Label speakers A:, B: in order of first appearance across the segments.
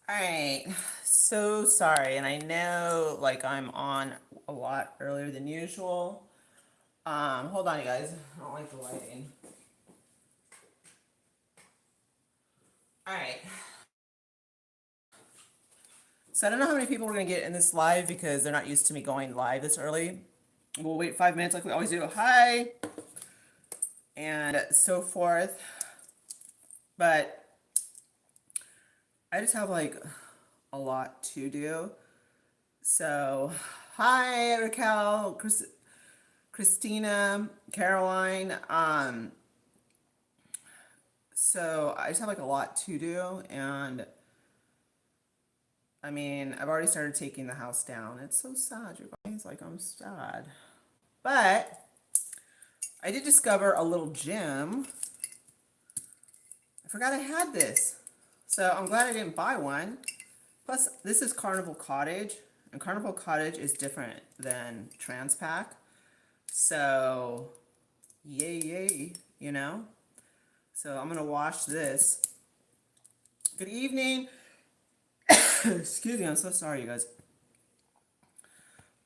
A: All right. So sorry, and I know like I'm on a lot earlier than usual. Hold on, you guys. I don't like the lighting. All right. So I don't know how many people we're gonna get in this live because they're not used to me going live this early. We'll wait 5 minutes like we always do. Hi, and so forth. But I just have like a lot to do. So, hi, Raquel, Christina, Caroline. So I just have like a lot to do, and I mean, I've already started taking the house down. It's so sad, you guys. Like, I'm sad. But I did discover a little gym. I forgot I had this. So I'm glad I didn't buy one. Plus, this is Carnival Cottage, and Carnival Cottage is different than Transpac. So, yay, yay, you know? So I'm gonna wash this. Good evening. Excuse me, I'm so sorry, you guys.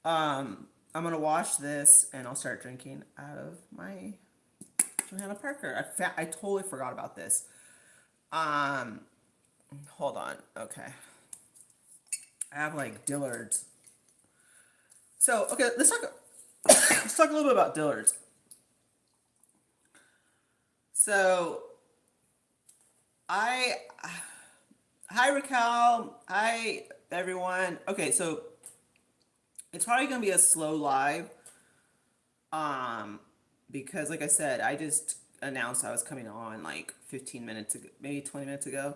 A: I'm gonna wash this and I'll start drinking out of my Johanna Parker. I totally forgot about this. Um, Hold on. Okay, I have like Dillard's. So okay, let's talk. Let's talk a little bit about Dillard's. So I, hi Raquel, hi everyone. Okay, so it's probably gonna be a slow live. Um, because like I said, I just announced I was coming on like 15 minutes ago, maybe 20 minutes ago.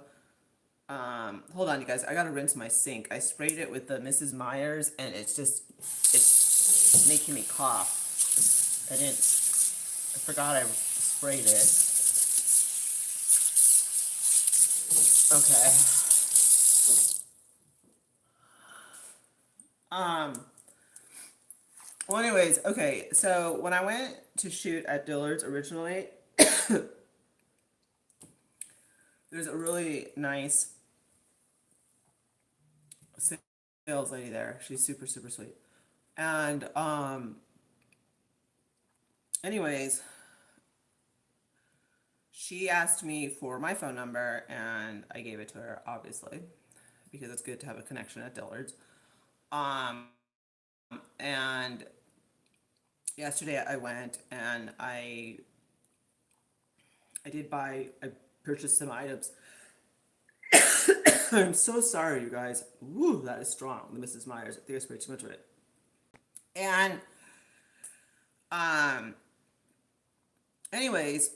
A: Hold on, you guys. I gotta rinse my sink. I sprayed it with the Mrs. Myers, and it's making me cough. I didn't. I forgot I sprayed it. Okay. Um. Well, anyways, okay. So when I went to shoot at Dillard's originally, there's a really nice sales lady there. She's super super sweet. And anyways, she asked me for my phone number, and I gave it to her, obviously, because it's good to have a connection at Dillard's. And yesterday I went and I did buy I purchased some items. I'm so sorry, you guys. Woo, that is strong. The Mrs. Myers. I think I sprayed too much of it. And um, anyways,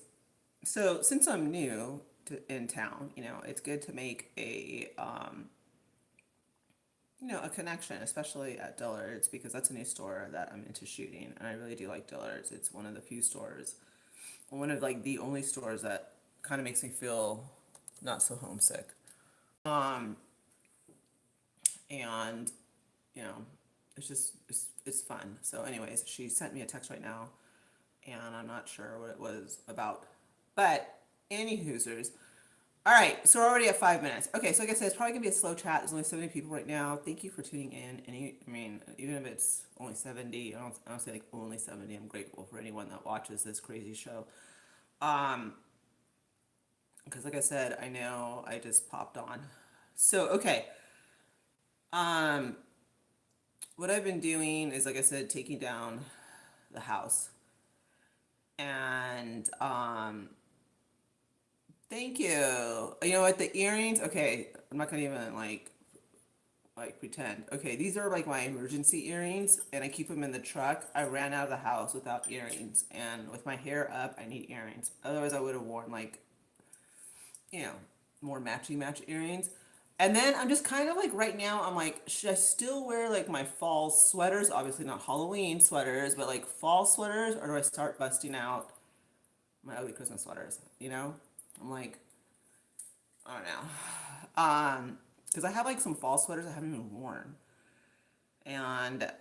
A: so since I'm new in town, it's good to make a connection, especially at Dillard's, because that's a new store that I'm into shooting, and I really do like Dillard's. It's one of the few stores, one of like the only stores that kind of makes me feel not so homesick. Um, and you know, it's fun. So, anyways, she sent me a text right now, and I'm not sure what it was about, but any Hoosers. All right, so we're already at 5 minutes. Okay, so like I said, it's probably gonna be a slow chat. There's only 70 people right now. Thank you for tuning in. And I mean, even if it's only 70, I don't say like only 70. I'm grateful for anyone that watches this crazy show. Um, because like I said, I know I just popped on. So okay, um, what I've been doing is like I said, taking down the house, and thank you. You know what? The earrings. Okay, I'm not gonna even like pretend. Okay, these are like my emergency earrings, and I keep them in the truck. I ran out of the house without earrings, and with my hair up, I need earrings. Otherwise, I would have worn like, you know, more matchy earrings. And then I'm just kind of like right now, I'm like, should I still wear like my fall sweaters? Obviously not Halloween sweaters, but like fall sweaters, or do I start busting out my ugly Christmas sweaters? I'm like, I don't know. Because I have like some fall sweaters I haven't even worn. And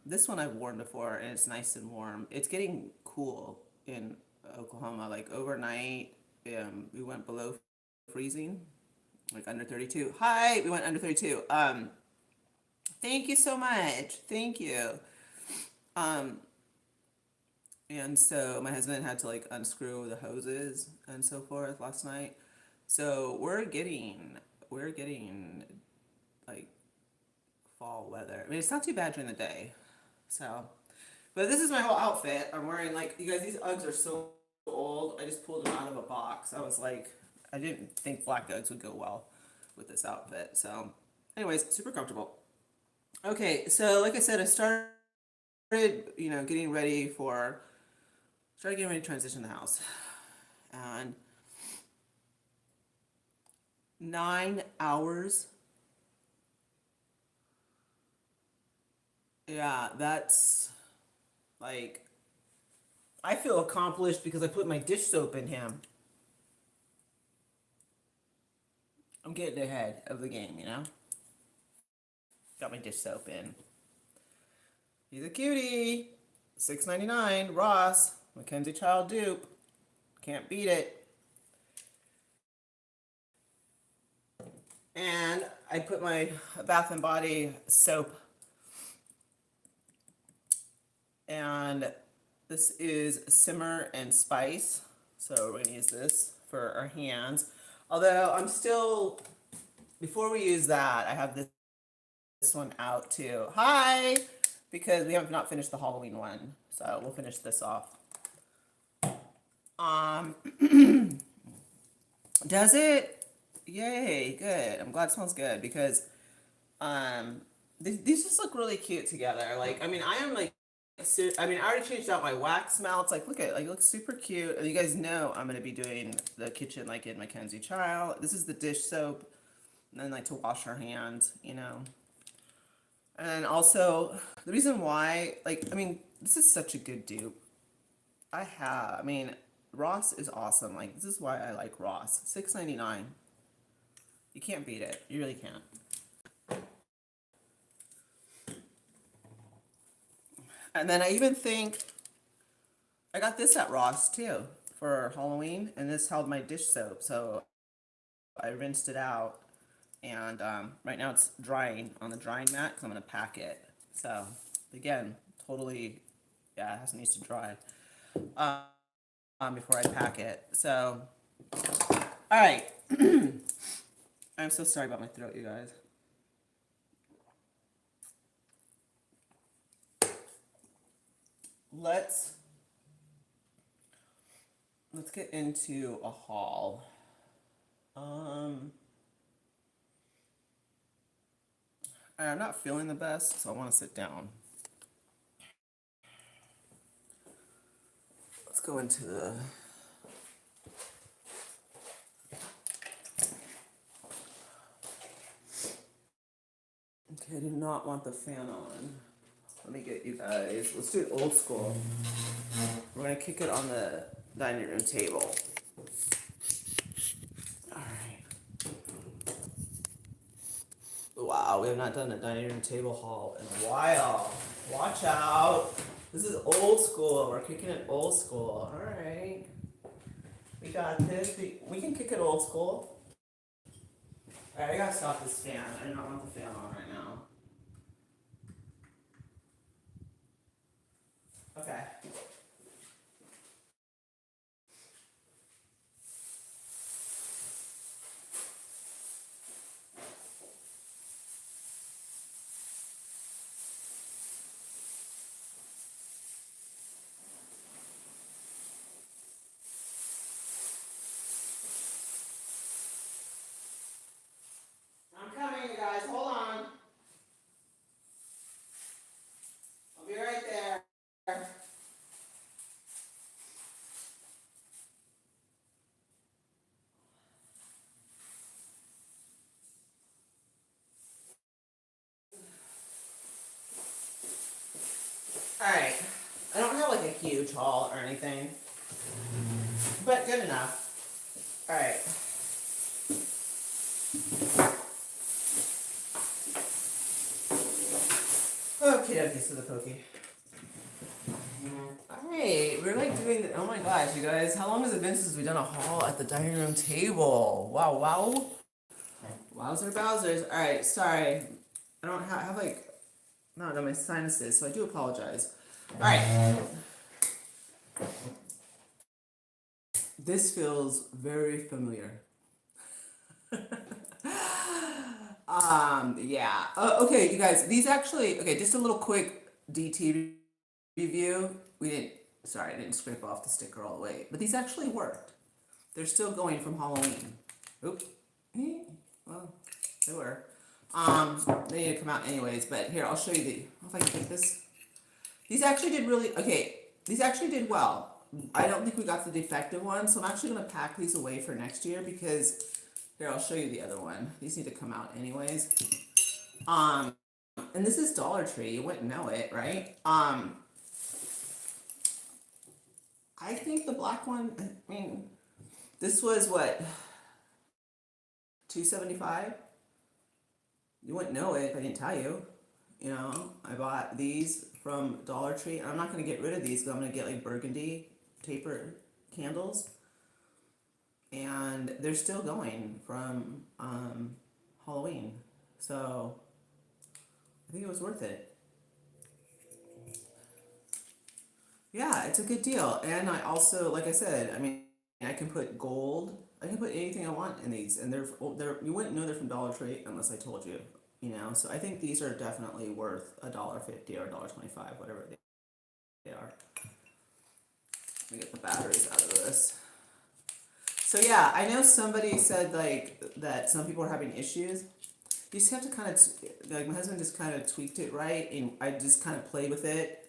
A: this one I've worn before, and it's nice and warm. It's getting cool in Oklahoma. Like overnight, we went below freezing. Like under 32. Hi, we went under 32. Thank you so much. Thank you. Um, and so my husband had to like unscrew the hoses and so forth last night. So we're getting like fall weather. I mean, it's not too bad during the day. So, but this is my whole outfit. I'm wearing like you guys. These Uggs are so old. I just pulled them out of a box. I was like, I didn't think black Uggs would go well with this outfit. So, anyways, super comfortable. Okay, so like I said, I getting ready for started getting ready to transition the house, and 9 hours. Yeah, that's like I feel accomplished because I put my dish soap in him. I'm getting ahead of the game, you know? Got my dish soap in. He's a cutie. $6.99, Ross. Mackenzie Child dupe. Can't beat it. And I put my Bath and Body soap. And this is Simmer and Spice. So we're gonna use this for our hands. Although I'm still, before we use that, I have this one out too. Hi! Because we have not finished the Halloween one. So we'll finish this off. Um, does it? Yay, good. I'm glad it smells good because these just look really cute together. Like, I mean, I am like, I mean, I already changed out my wax melts. Like, look at it. Like, it looks super cute. And you guys know I'm going to be doing the kitchen like in Mackenzie Child. This is the dish soap. And then, like, to wash our hands, you know. And also, the reason why, like, I mean, this is such a good dupe. I mean, Ross is awesome. Like, this is why I like Ross. $6.99. You can't beat it. You really can't. And then I even think I got this at Ross too for Halloween, and this held my dish soap. So I rinsed it out, and right now it's drying on the drying mat because I'm gonna pack it. So again, totally, yeah, it needs to dry before I pack it. So, all right. I'm so sorry about my throat, you guys. Let's get into a haul. I'm not feeling the best, so I want to sit down. Let's go into the okay, I do not want the fan on. Let me get you guys. Let's do it old school. We're gonna kick it on the dining room table. Alright. Wow, we have not done a dining room table haul in a while. Watch out. This is old school. We're kicking it old school. Alright. We got this. We can kick it old school. Alright, I gotta stop this fan. I do not want the fan on right now. Okay. I'm coming, you guys. Hold on. I'll be right there. Alright. I don't have like a huge haul or anything, but good enough. Alright. Okay, okay, so the pokey. Alright, we're like doing the, oh my gosh, you guys, how long has it been since we've done a haul at the dining room table? Wow, wow. Bowsers. All right, sorry. I don't have like, no, my sinuses, so I do apologize. All right. This feels very familiar. Yeah. Okay, you guys, these actually, okay, just a little quick DT review. Sorry, I didn't scrape off the sticker all the way, but these actually worked. They're still going from Halloween. Oop. Well, they were. They need to come out anyways, but here, I'll show you if I can take this. These actually did these actually did well. I don't think we got the defective one, so I'm actually going to pack these away for next year because, here, I'll show you the other one. These need to come out anyways. And this is Dollar Tree. You wouldn't know it, right? I think the black one, I mean, this was what, $2.75? You wouldn't know it if I didn't tell you. You know, I bought these from Dollar Tree. I'm not going to get rid of these because I'm going to get like burgundy taper candles. And they're still going from Halloween. So I think it was worth it. Yeah, it's a good deal. And I also, like I said, I mean, I can put gold. I can put anything I want in these, and they're you wouldn't know they're from Dollar Tree unless I told you, you know. So I think these are definitely worth $1.50 or $1.25, whatever they are. Let me get the batteries out of this. So yeah, I know somebody said like that some people are having issues. You just have to kind of like my husband just kind of tweaked it right, and I just kind of played with it.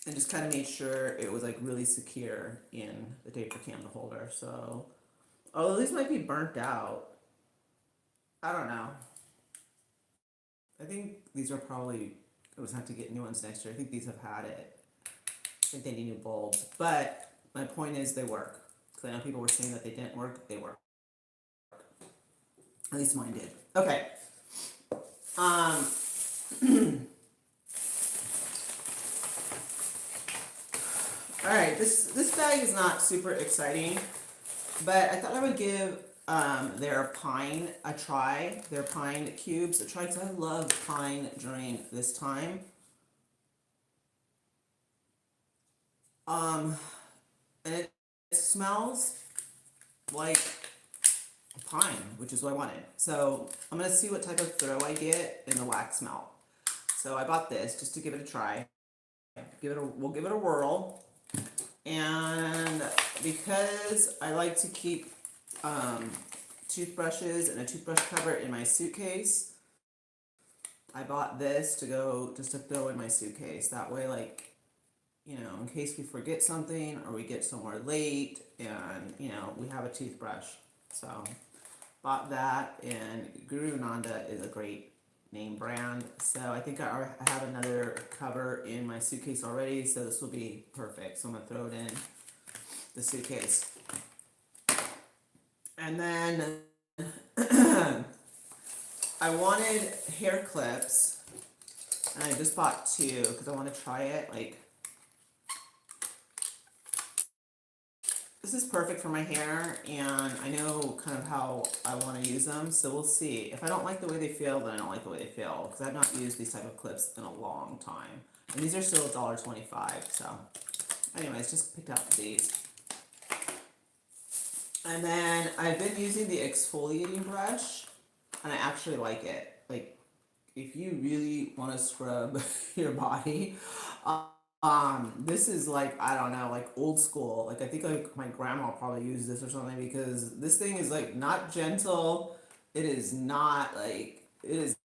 A: And just kind of made sure it was like really secure in the taper candle holder. So, although these might be burnt out, I don't know. I think these are probably, I was have to get new ones next year. I think these have had it. I think they need new bulbs. But my point is they work. Because I know people were saying that they didn't work. They work. At least mine did. Okay. All right, this bag is not super exciting, but I thought I would give their pine a try, their pine cubes a try, because I love pine during this time. And it smells like pine, which is what I wanted. So I'm gonna see what type of throw I get in the wax melt. So I bought this just to give it a try. We'll give it a whirl. And because I like to keep toothbrushes and a toothbrush cover in my suitcase, I bought this to go just to throw in my suitcase. That way, like, you know, in case we forget something or we get somewhere late and, you know, we have a toothbrush. So, bought that, and Guru Nanda is a great name brand. So I think I have another cover in my suitcase already, so this will be perfect. So I'm gonna throw it in the suitcase. And then I wanted hair clips, and I just bought 2 because I want to try it. Like, this is perfect for my hair, and I know kind of how I want to use them, so we'll see. If I don't like the way they feel, then I don't like the way they feel, because I've not used these type of clips in a long time. And these are still $1.25, so anyways, just picked out these. And then I've been using the exfoliating brush, and I actually like it. Like, if you really want to scrub your body, this is like, I don't know, like old school. Like, I think like my grandma probably used this or something, because this thing is like not gentle. It is not like, it is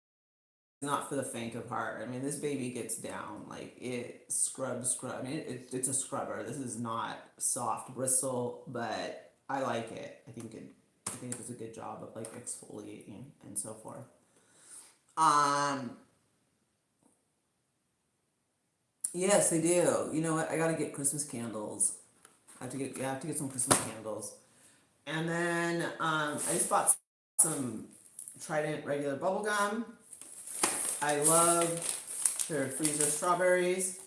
A: not for the faint of heart. I mean, this baby gets down, like it scrubs. I mean, it's a scrubber. This is not soft bristle, but I like it. I think it does a good job of like exfoliating and so forth. Yes, they do. You know what? I gotta get Christmas candles. I have to get some Christmas candles. And then I just bought some Trident regular bubble gum. I love their freezer strawberries.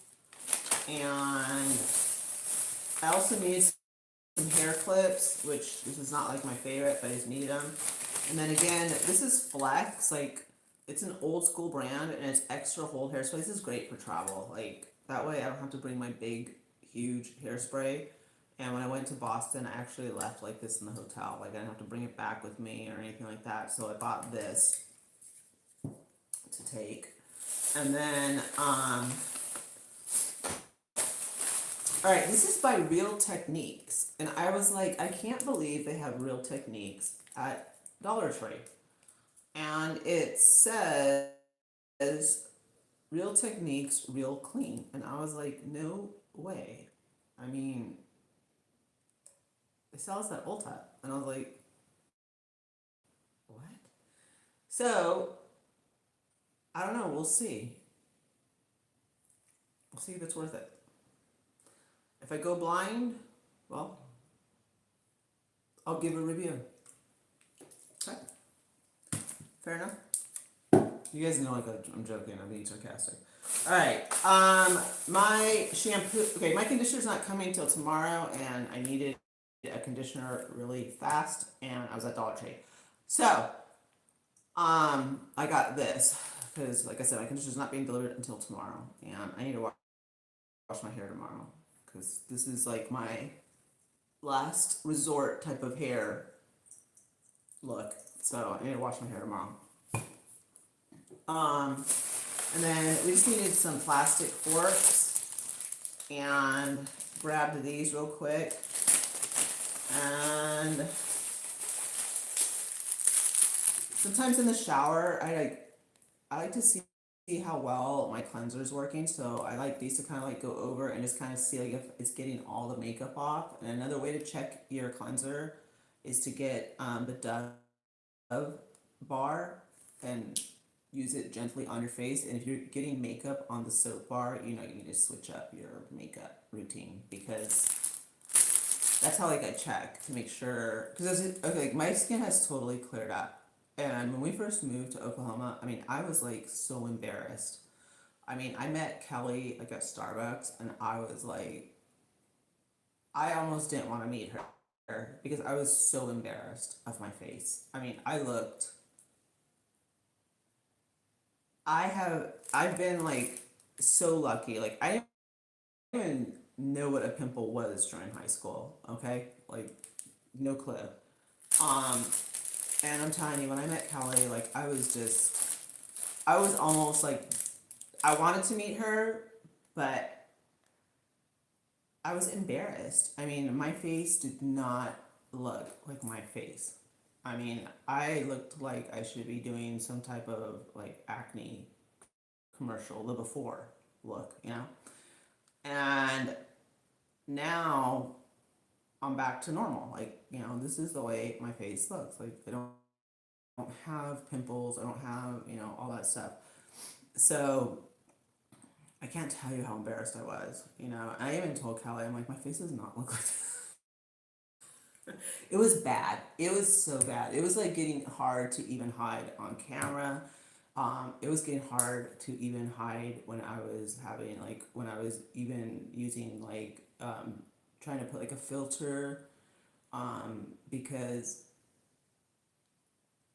A: And I also need some hair clips, which this is not like my favorite, but I just needed them. And then again, this is Flex. Like, it's an old school brand and it's extra hold hairspray. This is great for travel. Like, that way I don't have to bring my big, huge hairspray. And when I went to Boston, I actually left like this in the hotel. Like, I didn't have to bring it back with me or anything like that. So I bought this to take. And then, all right, this is by Real Techniques. And I was like, I can't believe they have Real Techniques at Dollar Tree. And it says Real Techniques, Real Clean. And I was like, no way. I mean, it sells at Ulta. And I was like, what? So, I don't know. We'll see. We'll see if it's worth it. If I go blind, well, I'll give a review. Okay. Fair enough. You guys know I'm joking. I'm being sarcastic. All right. My shampoo. Okay, my conditioner's not coming till tomorrow, and I needed a conditioner really fast, and I was at Dollar Tree. So, I got this because, like I said, my conditioner's not being delivered until tomorrow, and I need to wash my hair tomorrow because this is like my last resort type of hair look. So I need to wash my hair tomorrow. And then we just needed some plastic forks and grabbed these real quick. And sometimes in the shower, I like to see how well my cleanser is working. So I like these to kind of like go over and just kind of see like if it's getting all the makeup off. And another way to check your cleanser is to get the Dove bar and use it gently on your face. And if you're getting makeup on the soap bar, you know you need to switch up your makeup routine because that's how like I check to make sure. Because okay, like my skin has totally cleared up. And when we first moved to Oklahoma, I mean, I was like so embarrassed. I mean, I met Kelly like at Starbucks, and I was like, I almost didn't want to meet her because I was so embarrassed of my face. I mean, I've been like so lucky. Like, I didn't even know what a pimple was during high school, okay? Like, no clue. Um, and I'm telling you, when I met Kelly, like, I was almost like, I wanted to meet her, but I was embarrassed. I mean, my face did not look like my face. I mean, I looked like I should be doing some type of like acne commercial, the before look, you know? And now I'm back to normal. Like, you know, this is the way my face looks. Like, I don't have pimples, I don't have, you know, all that stuff. So I can't tell you how embarrassed I was, you know. I even told Kelly, I'm like, my face does not look like this. It was bad. It was so bad. It was like getting hard to even hide on camera. It was getting hard to even hide when I was having like when I was even using like trying to put like a filter because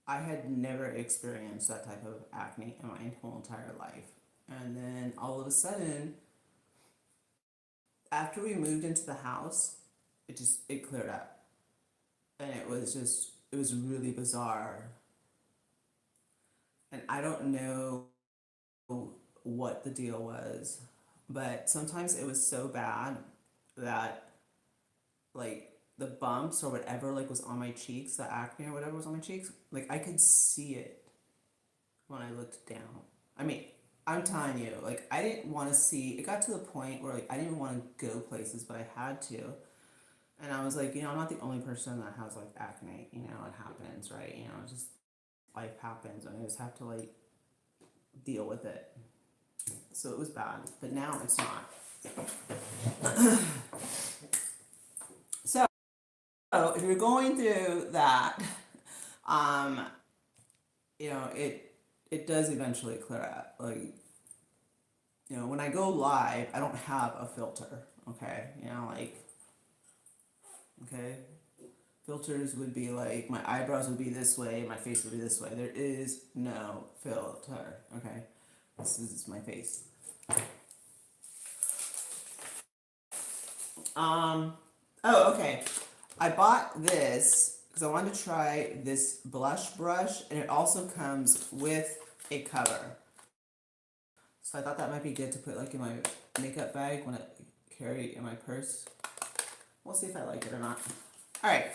A: I had never experienced that type of acne in my whole entire life. And then all of a sudden, after we moved into the house, it cleared up. And it was really bizarre. And I don't know what the deal was, but sometimes it was so bad that like the bumps or whatever like was on my cheeks, the acne or whatever was on my cheeks, like I could see it when I looked down. I mean, I'm telling you, like I didn't want to see. It got to the point where like I didn't even want to go places, but I had to. And I was like, you know, I'm not the only person that has like acne. You know, it happens, right? You know, it's just life happens, and I just have to like deal with it. So it was bad, but now it's not. So if you're going through that, um, you know, it does eventually clear up. Like, you know, when I go live, I don't have a filter. Okay, you know, like, okay, Filters would be like my eyebrows would be this way, my face would be this way. There is no filter. Okay, this is my face. Oh, okay. I bought this because I wanted to try this blush brush, and it also comes with a cover. So I thought that might be good to put like in my makeup bag when I carry in my purse. We'll see if I like it or not. All right,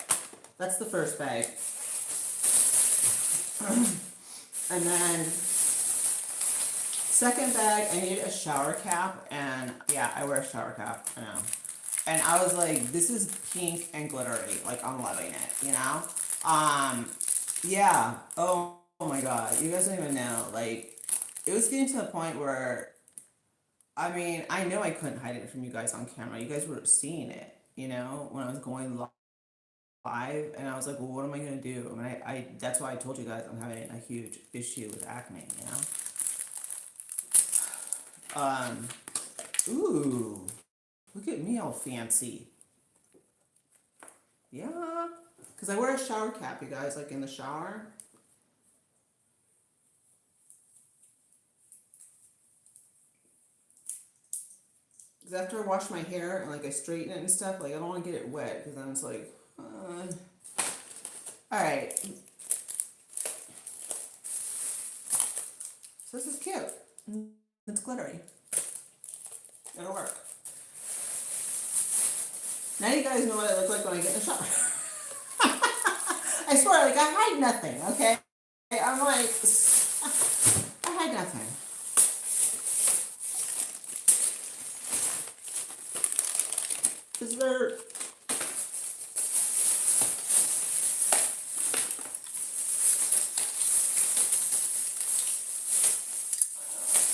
A: that's the first bag. And then second bag, I need a shower cap, and yeah, I wear a shower cap, I know. And I was like, this is pink and glittery, like I'm loving it, you know? Yeah, oh my god, you guys don't even know, like, it was getting to the point where, I mean, I know I couldn't hide it from you guys on camera, you guys were seeing it, you know, when I was going live, and I was like, well, what am I gonna do? I mean, I that's why I told you guys I'm having a huge issue with acne, you know? Ooh, look at me all fancy. Yeah, because I wear a shower cap, you guys, like in the shower. Because after I wash my hair and like I straighten it and stuff, like I don't want to get it wet because then it's like, all right. So this is cute. It's glittery. It'll work. Now you guys know what I look like when I get in the shower. I swear, like I hide nothing, okay? I'm like, I hide nothing. Because they're,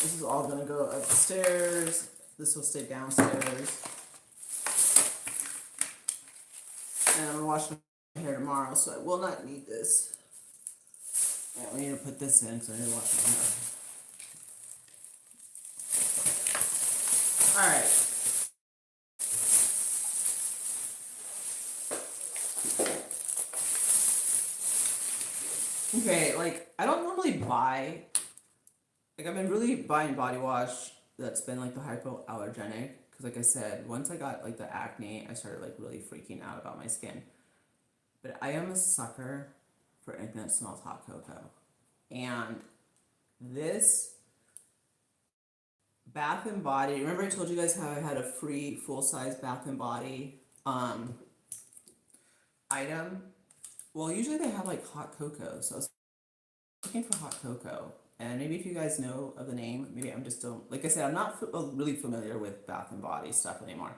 A: this is all gonna go upstairs. This will stay downstairs. And I'm gonna wash my hair tomorrow, so I will not need this. Yeah, we need to put this in because I need to wash my hair. Alright. Okay, like, I don't normally buy, like, I've been really buying body wash that's been, like, the hypoallergenic, because, like I said, once I got, like, the acne, I started, like, really freaking out about my skin. But I am a sucker for anything that smells hot cocoa. And this Bath and Body, remember I told you guys how I had a free full-size Bath and Body item? Well, usually they have, like, hot cocoa, so I was looking for hot cocoa. And maybe if you guys know of the name, maybe I'm just don't, like I said, I'm not really familiar with Bath and Body stuff anymore.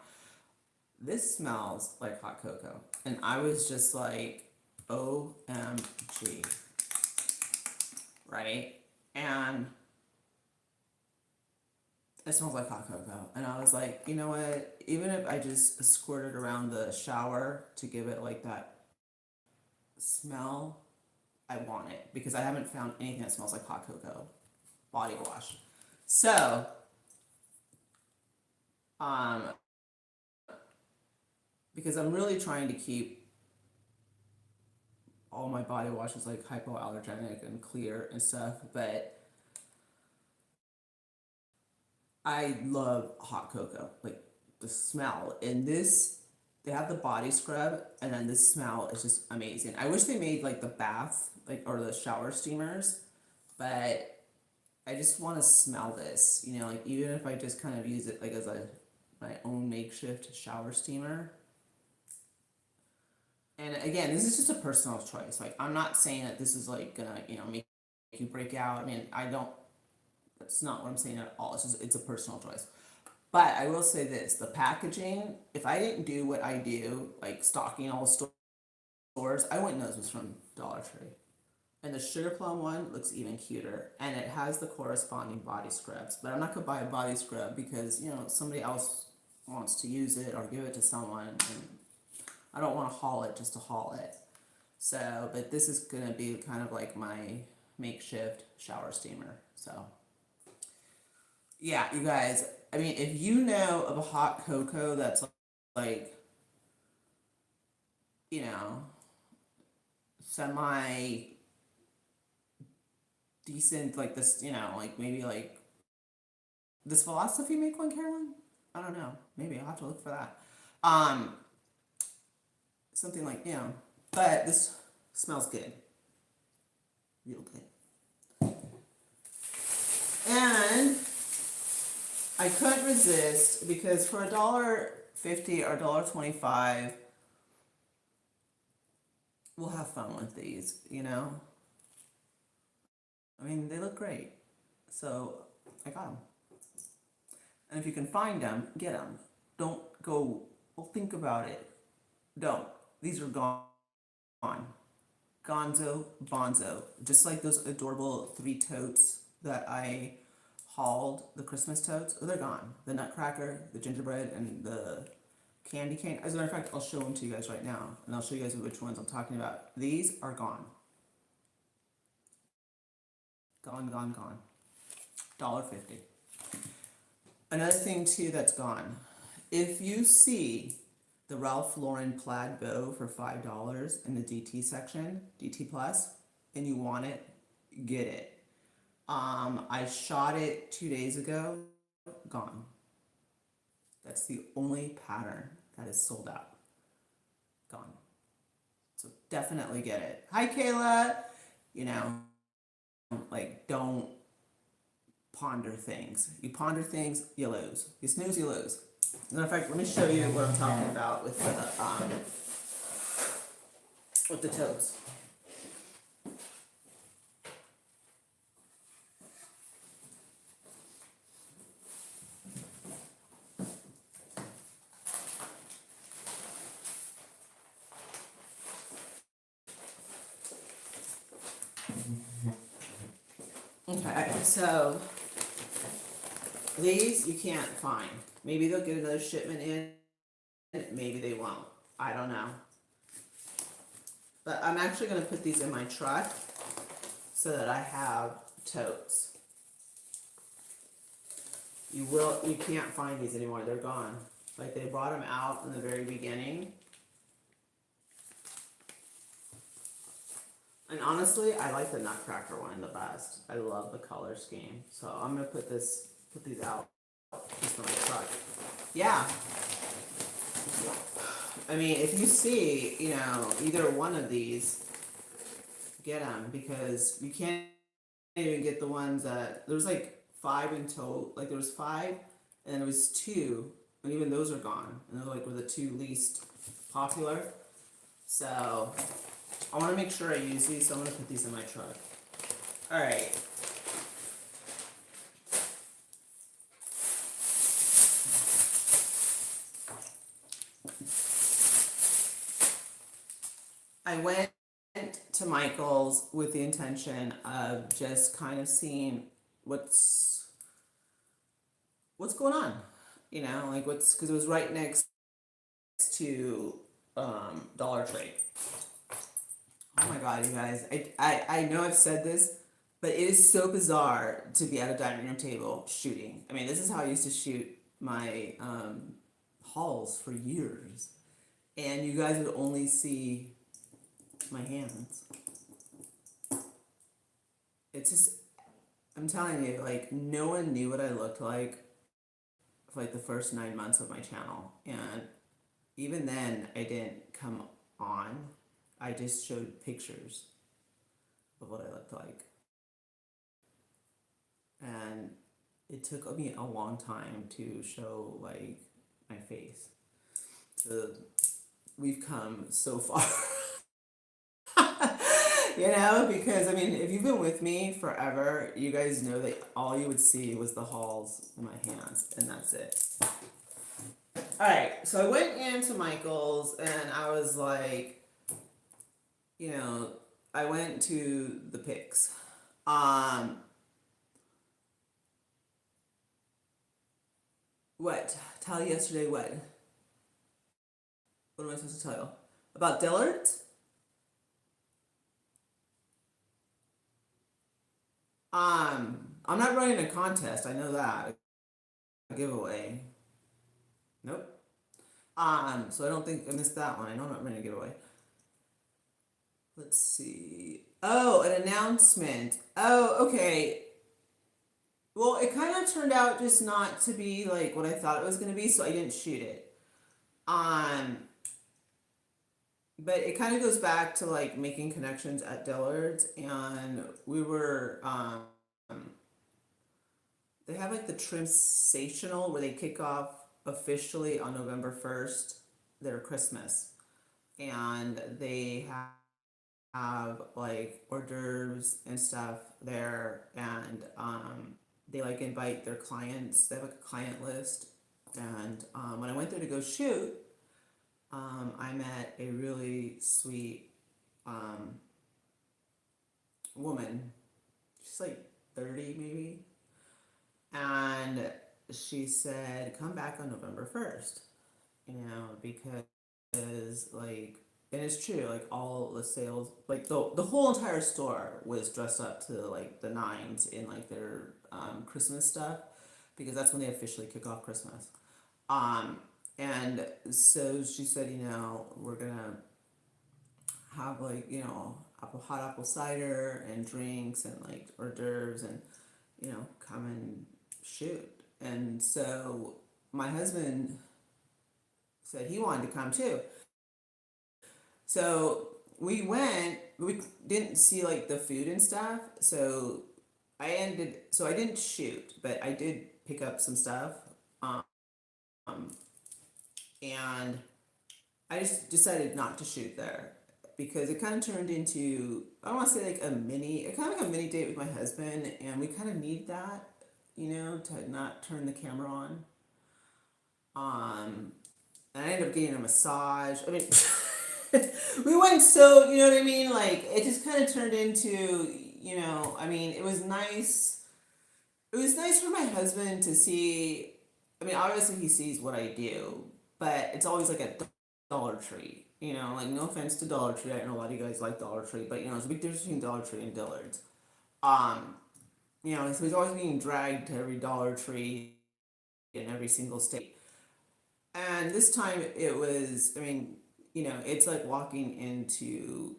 A: This smells like hot cocoa. And I was just like, OMG. Right? And it smells like hot cocoa. And I was like, you know what? Even if I just squirt it around the shower to give it like that smell, I want it. Because I haven't found anything that smells like hot cocoa body wash. So, because I'm really trying to keep all my body washes like hypoallergenic and clear and stuff, but I love hot cocoa, like the smell. And this, they have the body scrub, and then this smell is just amazing. I wish they made like the bath, like, or the shower steamers, but I just want to smell this, you know, like even if I just kind of use it like as my own makeshift shower steamer. And again, this is just a personal choice. Like, I'm not saying that this is like gonna, you know, make you break out. I mean, I don't, that's not what I'm saying at all. It's just, it's a personal choice. But I will say this, the packaging, if I didn't do what I do, like stocking all stores, I wouldn't know this was from Dollar Tree. And the Sugar Plum one looks even cuter. And it has the corresponding body scrubs. But I'm not gonna buy a body scrub because, you know, somebody else wants to use it or give it to someone, and I don't want to haul it just to haul it. So, but this is going to be kind of like my makeshift shower steamer. So, yeah, you guys, I mean, if you know of a hot cocoa that's like, you know, semi decent, like this, like maybe like does Philosophy make one, Caroline? I don't know. Maybe I'll have to look for that. Um, something like, but this smells good. Real good. And I couldn't resist because for $1.50 or $1.25, we'll have fun with these, I mean, they look great. So I got them. And if you can find them, get them. Don't go, well, think about it. Don't. These are gone. Gonzo, bonzo. Just like those adorable 3 totes that I hauled, the Christmas totes. Oh, they're gone. The Nutcracker, the gingerbread, and the candy cane. As a matter of fact, I'll show them to you guys right now. And I'll show you guys which ones I'm talking about. These are gone. Gone, gone, gone. $1.50. Another thing too that's gone. If you see the Ralph Lauren plaid bow for $5 in the DT section, DT plus, and you want it, get it. I shot it 2 days ago, gone. That's the only pattern that is sold out. Gone. So definitely get it. Hi, Kayla. Like, don't ponder things. You ponder things, you lose. You snooze, you lose. As a matter of fact, let me show you what I'm talking about with the toes. Okay, so these you can't find. Maybe they'll get another shipment in, maybe they won't. I don't know. But I'm actually going to put these in my truck so that I have totes. You can't find these anymore. They're gone. Like, they brought them out in the very beginning. And honestly, I like the Nutcracker one the best. I love the color scheme. So I'm going to put these out just in my truck. Yeah. I mean, if you see, either one of these, get them, because you can't even get the ones that, there's like 5 in total, like there was 5, and there was 2, and even those are gone, and they're like were the 2 least popular. So I want to make sure I use these, so I'm going to put these in my truck. Alright. I went to Michael's with the intention of just kind of seeing what's going on, like because it was right next to Dollar Tree. Oh my god, you guys, I know I've said this, but it is so bizarre to be at a dining room table shooting. I mean, this is how I used to shoot my hauls for years, and you guys would only see my hands. It's just, I'm telling you, like, no one knew what I looked like for like the first 9 months of my channel, and even then I didn't come on. I just showed pictures of what I looked like, and it took me a long time to show like my face. So we've come so far. Because I mean, if you've been with me forever, you guys know that all you would see was the hauls in my hands, and that's it. Alright, so I went into Michael's, and I was like, I went to the pics. What? Tell you yesterday what? What am I supposed to tell you? About Dillard's? I'm not running a contest, I know that. A giveaway. Nope. So I don't think I missed that one. I know I'm not running a giveaway. Let's see. Oh, an announcement. Oh, okay. Well, it kind of turned out just not to be like what I thought it was going to be, so I didn't shoot it. Um, but it kind of goes back to like making connections at Dillard's, and we were they have like the Trimsational where they kick off officially on November 1st their Christmas, and they have like hors d'oeuvres and stuff there, and they like invite their clients. They have like a client list, and when I went there to go shoot, I met a really sweet um, woman. She's like 30 maybe, and she said, "Come back on November 1st." Because like, and it's true, like all the sales, like the whole entire store was dressed up to like the nines in like their Christmas stuff, because that's when they officially kick off Christmas. Um, and so she said, we're gonna have like, hot apple cider and drinks and like hors d'oeuvres, and come and shoot. And so my husband said he wanted to come too. So we went, we didn't see like the food and stuff. So I didn't shoot, but I did pick up some stuff. Um, and I just decided not to shoot there because it kind of turned into, I don't want to say like kind of like a mini date with my husband, and we kind of need that, to not turn the camera on. Um, and I ended up getting a massage. I mean, we went, so, you know what I mean? Like, it just kind of turned into, I mean, it was nice. It was nice for my husband to see. I mean, obviously he sees what I do, but it's always like a Dollar Tree. Like, no offense to Dollar Tree. I know a lot of you guys like Dollar Tree, but there's a big difference between Dollar Tree and Dillard's. Um, so he's always being dragged to every Dollar Tree in every single state. And this time it was, I mean, it's like walking into,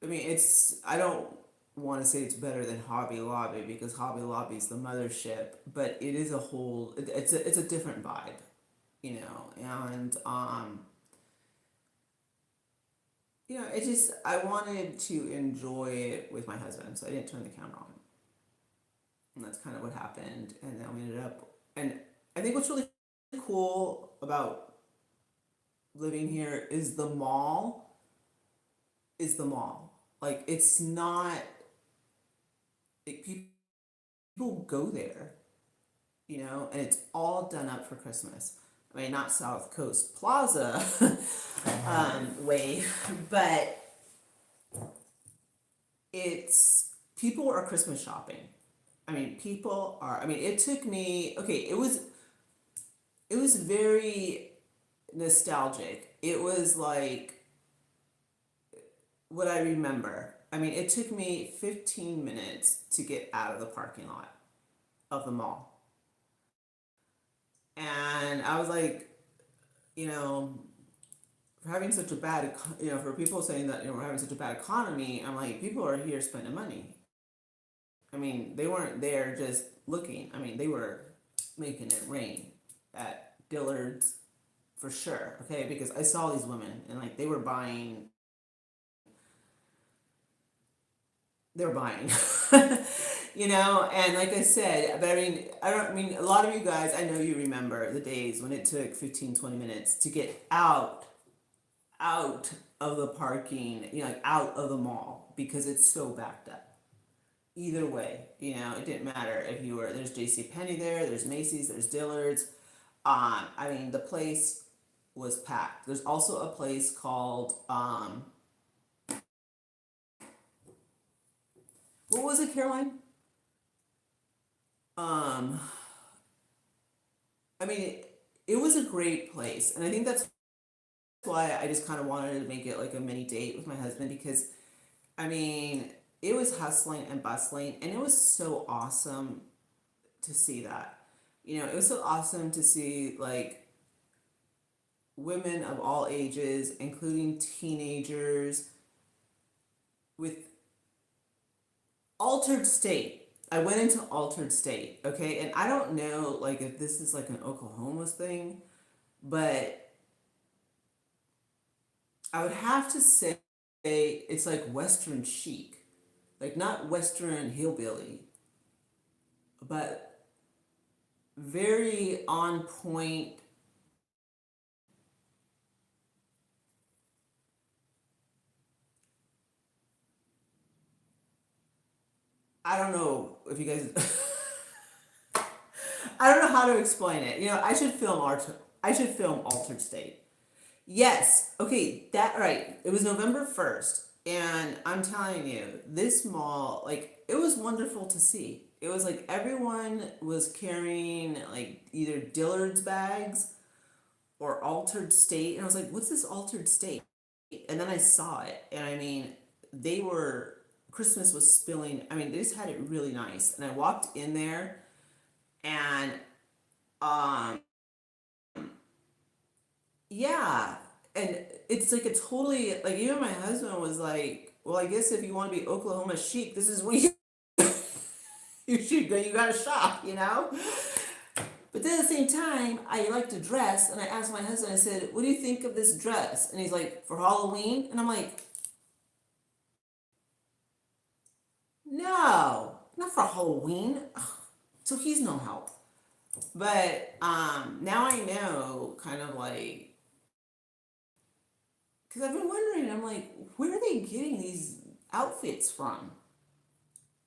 A: I mean, I don't want to say it's better than Hobby Lobby because Hobby Lobby is the mothership, but it is it's a different vibe, and it just, I wanted to enjoy it with my husband, so I didn't turn the camera on. And that's kind of what happened. And then we ended up, and I think what's really cool about living here is the mall. Like, it's not, like, people go there, and it's all done up for Christmas. I mean, not South Coast Plaza way, but people are Christmas shopping. I mean, it took me, okay, it was very nostalgic. It was like what I remember. I mean, it took me 15 minutes to get out of the parking lot of the mall. And I was like, you know, for having such a bad, for people saying that, we're having such a bad economy, I'm like, people are here spending money. I mean, they weren't there just looking. I mean, they were making it rain at Dillard's for sure. Okay, because I saw these women and like they were buying, and like I said, but I mean, a lot of you guys, I know you remember the days when it took 15, 20 minutes to get out of the parking, like out of the mall because it's so backed up. Either way, it didn't matter if there's J.C. Penney there, there's Macy's, there's Dillard's. I mean, the place was packed. There's also a place called, what was it, Caroline? Um, I mean, it was a great place, and I think that's why I just kind of wanted to make it like a mini date with my husband because, I mean, it was hustling and bustling, and it was so awesome to see that. It was so awesome to see like women of all ages, including teenagers, with Altered State. I went into Altered State, okay? And I don't know like if this is like an Oklahoma thing, but I would have to say it's like Western chic. Like not Western hillbilly, but very on point. I don't know if you guys I don't know how to explain it. You know, I should film Altered State. Yes. Okay, that right. It was November 1st, and I'm telling you, this mall, like, it was wonderful to see. It was like everyone was carrying like either Dillard's bags or Altered State, and I was like, "What's this Altered State?" And then I saw it, and I mean, they were Christmas was spilling. I mean, they just had it really nice. And I walked in there, and um, yeah, and it's like a totally like even my husband was like, well, I guess if you want to be Oklahoma chic, this is when you should go. You got to shop, you know. But then at the same time, I like to dress, and I asked my husband. I said, "What do you think of this dress?" And he's like, "For Halloween," and I'm like, "No, not for Halloween." Ugh. So he's no help. But now I know kind of like because I've been wondering. I'm like, where are they getting these outfits from?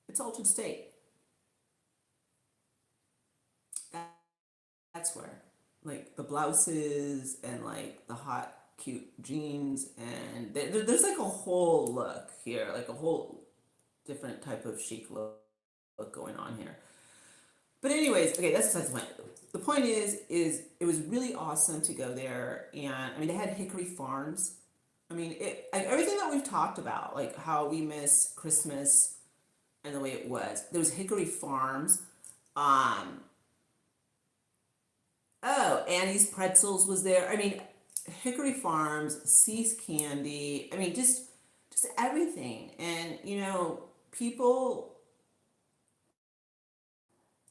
A: It's Altered State. That, that's where. Like the blouses and like the hot, cute jeans, and there's like a whole look here, like a whole different type of chic look going on here. But anyways, okay, that's besides the point. The point is it was really awesome to go there, and I mean they had Hickory Farms. I mean it like, everything that we've talked about, like how we miss Christmas and the way it was. There was Hickory Farms. Um, oh, Annie's Pretzels was there. I mean, Hickory Farms, See's Candy. I mean, just everything. And you know, people,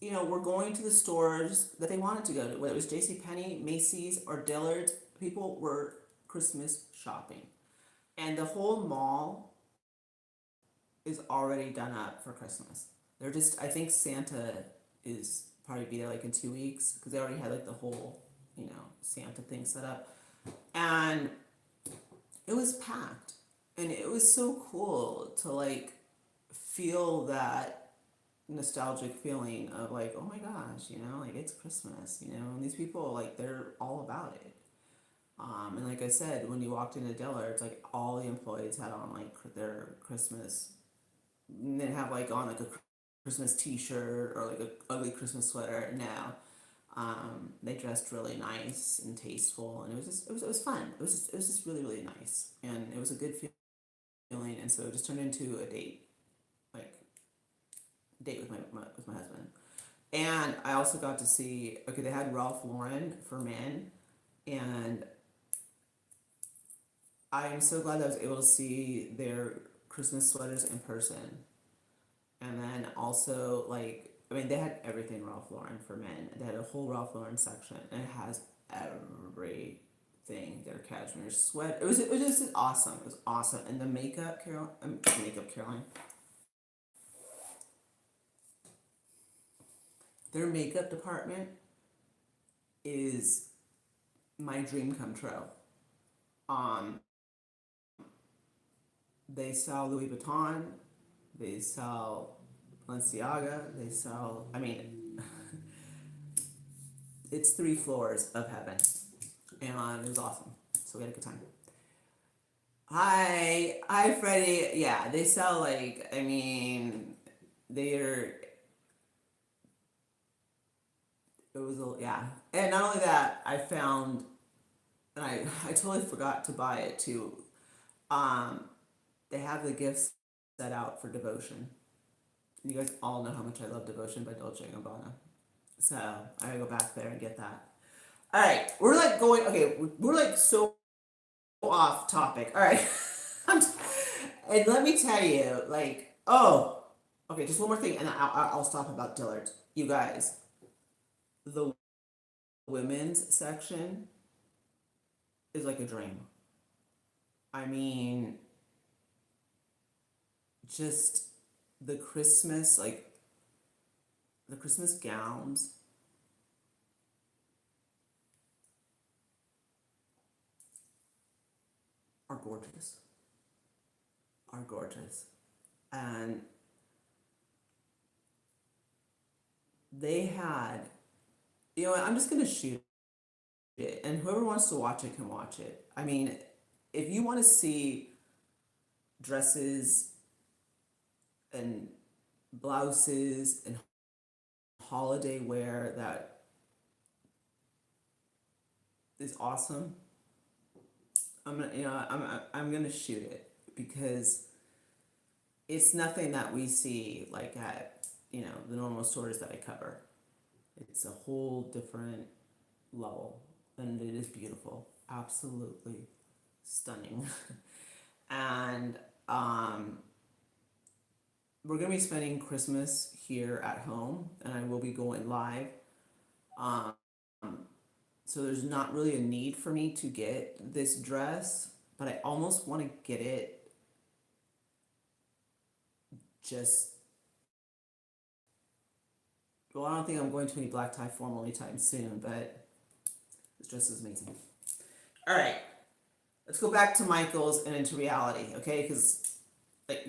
A: you know, were going to the stores that they wanted to go to, whether it was J.C. Penney, Macy's, or Dillard's. People were Christmas shopping, and the whole mall is already done up for Christmas. They're just, I think Santa is probably be there like in 2 weeks because they already had like the whole, you know, Santa thing set up. And it was packed. And it was so cool to like feel that nostalgic feeling of like, oh my gosh, you know, like it's Christmas, you know, and these people like they're all about it. And like I said, when you walked into Diller, it's like all the employees had on like their Christmas and then have like on like a Christmas T-shirt or like a ugly Christmas sweater. Now, they dressed really nice and tasteful, and it was just it was fun. It was just really nice, and it was a good feeling. And so it just turned into a date, like date with my husband. And I also got to see okay they had Ralph Lauren for men, and I am so glad that I was able to see their Christmas sweaters in person. And then also like I mean they had everything Ralph Lauren for men. They had a whole Ralph Lauren section and it has everything. Their cashmere sweat. It was just awesome. It was awesome. And the makeup Caroline. Their makeup department is my dream come true. Um they sell Louis Vuitton, they sell Balenciaga, they sell I mean it's 3 floors of heaven, and it was awesome. So we had a good time. Hi, Freddie. Yeah, they sell like I mean, they're it was yeah, and not only that, I found and I totally forgot to buy it too. Um, they have the gifts set out for Devotion. You guys all know how much I love Devotion by Dolce and Gabbana. So I gotta go back there and get that. All right, we're like going. Okay, we're like so off topic. All right, and let me tell you, like, oh, okay, just one more thing, and I'll stop about Dillard's. You guys, the women's section is like a dream. I mean, just the Christmas, like the Christmas gowns are gorgeous. Are gorgeous. And they had, you know what, I'm just gonna shoot it, and whoever wants to watch it can watch it. I mean, if you want to see dresses and blouses and holiday wear that is awesome, I'm gonna shoot it because it's nothing that we see like at the normal stores that I cover. It's a whole different level, and it is beautiful, absolutely stunning. And um, we're gonna be spending Christmas here at home, and I will be going live. Um, so there's not really a need for me to get this dress, but I almost want to get it just. Well, I don't think I'm going to any black tie formal anytime soon, but this dress is amazing. All right, let's go back to Michael's and into reality, okay? Because, like,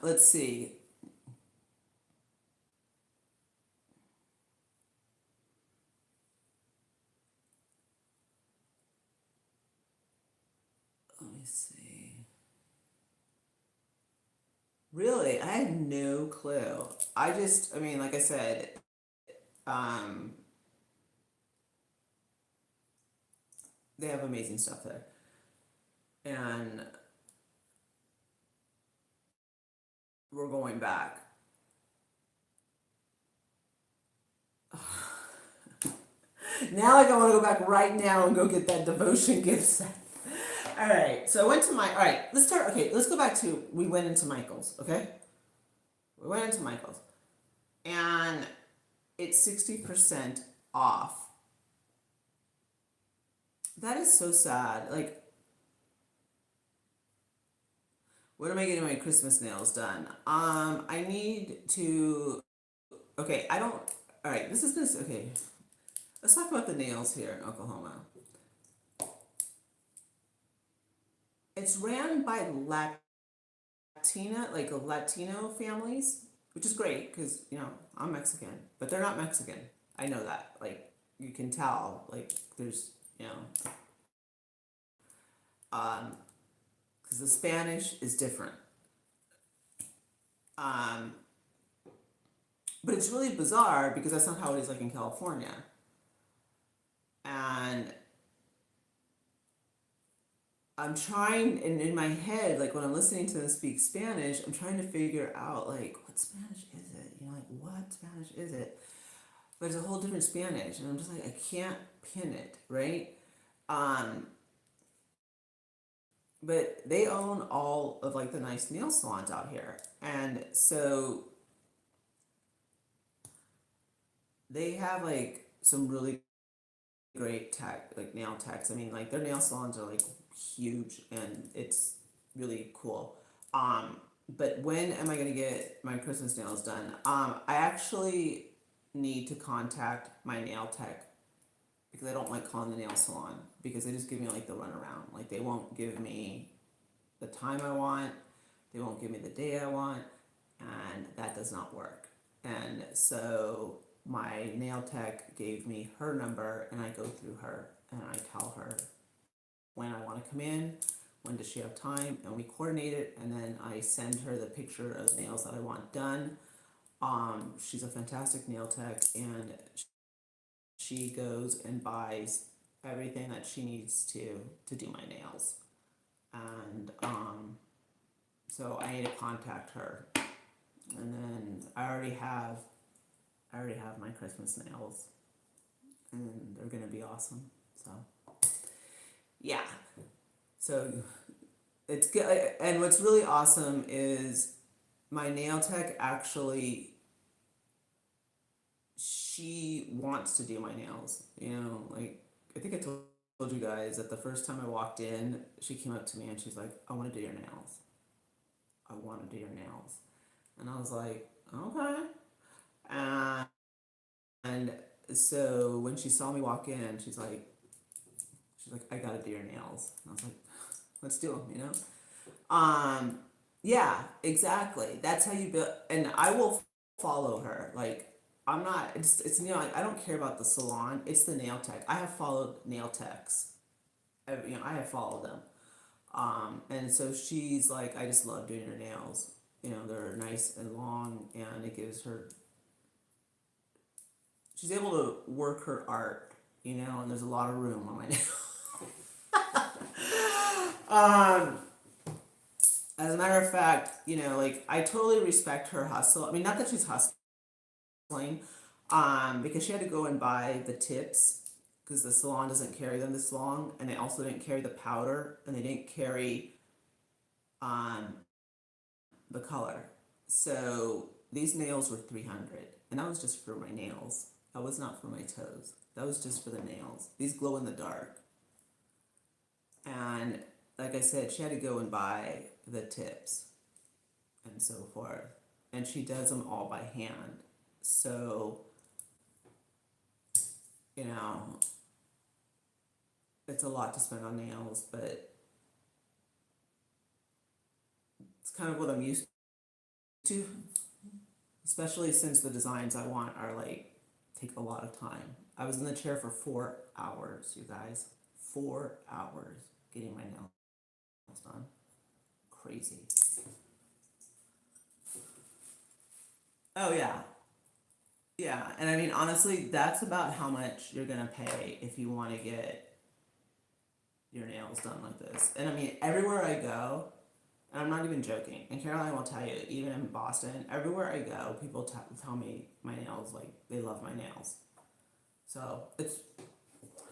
A: let's see. Let me see. Really, I had no clue. I mean, like I said, um, they have amazing stuff there. And we're going back. Now, like, I want to go back right now and go get that devotion gift set. All right, so I went to my. All right, let's start. Okay, let's go back to. We went into Michael's, okay? We went into Michael's. And it's 60% off. That is so sad. Like, when am I getting my Christmas nails done? I need to. Okay, I don't. All right, this is this. Okay, let's talk about the nails here in Oklahoma. It's ran by Latina, like Latino families, which is great because I'm Mexican, but they're not Mexican. I know that. Like, you can tell. Like, there's um, because the Spanish is different. Um, but it's really bizarre because that's not how it is like in California. And I'm trying, and in my head, like when I'm listening to them speak Spanish, I'm trying to figure out like what Spanish is it? Like what Spanish is it? But it's a whole different Spanish, and I'm just like I can't pin it, right? Um, but they own all of like the nice nail salons out here, and so they have like some really great tech, like nail techs. I mean, like their nail salons are like huge, and it's really cool. Um, but when am I gonna get my Christmas nails done? I actually need to contact my nail tech because I don't like calling the nail salon because they just give me like the runaround. Like they won't give me the time I want, they won't give me the day I want, and that does not work. And so my nail tech gave me her number, and I go through her and I tell her when I want to come in, when does she have time, and we coordinate it, and then I send her the picture of the nails that I want done. She's a fantastic nail tech, and she goes and buys everything that she needs to do my nails. And so I need to contact her, and then I already have my Christmas nails, and they're gonna be awesome. So yeah, so it's good. And what's really awesome is my nail tech actually, she wants to do my nails. You know, like I think I told you guys that the first time I walked in, she came up to me and she's like, "I want to do your nails. I want to do your nails." And I was like, "Okay." And so when she saw me walk in, she's like, "I gotta do your nails." And I was like, "Let's do them," you know. Yeah, exactly. That's how you build. And I will follow her. Like, I'm not. It's you know, I don't care about the salon. It's the nail tech. I have followed nail techs. I have followed them. And so she's like, I just love doing her nails. You know, they're nice and long, and it gives her. She's able to work her art. You know, and there's a lot of room on my nail. As a matter of fact, you know, like I totally respect her hustle. I mean, not that she's hustling, because she had to go and buy the tips because the salon doesn't carry them this long, and they also didn't carry the powder, and they didn't carry um the color. So these nails were 300, and that was just for my nails. That was not for my toes. That was just for the nails. These glow in the dark. And like I said, she had to go and buy the tips and so forth. And she does them all by hand. So, you know, it's a lot to spend on nails, but it's kind of what I'm used to, especially since the designs I want are like, take a lot of time. I was in the chair for 4 hours, you guys. 4 hours getting my nails done. Crazy. Oh, yeah. Yeah, and I mean, honestly, that's about how much you're gonna pay if you want to get your nails done like this. And I mean, everywhere I go, and I'm not even joking, and Caroline will tell you, even in Boston, everywhere I go, people tell me my nails, like, they love my nails. So, it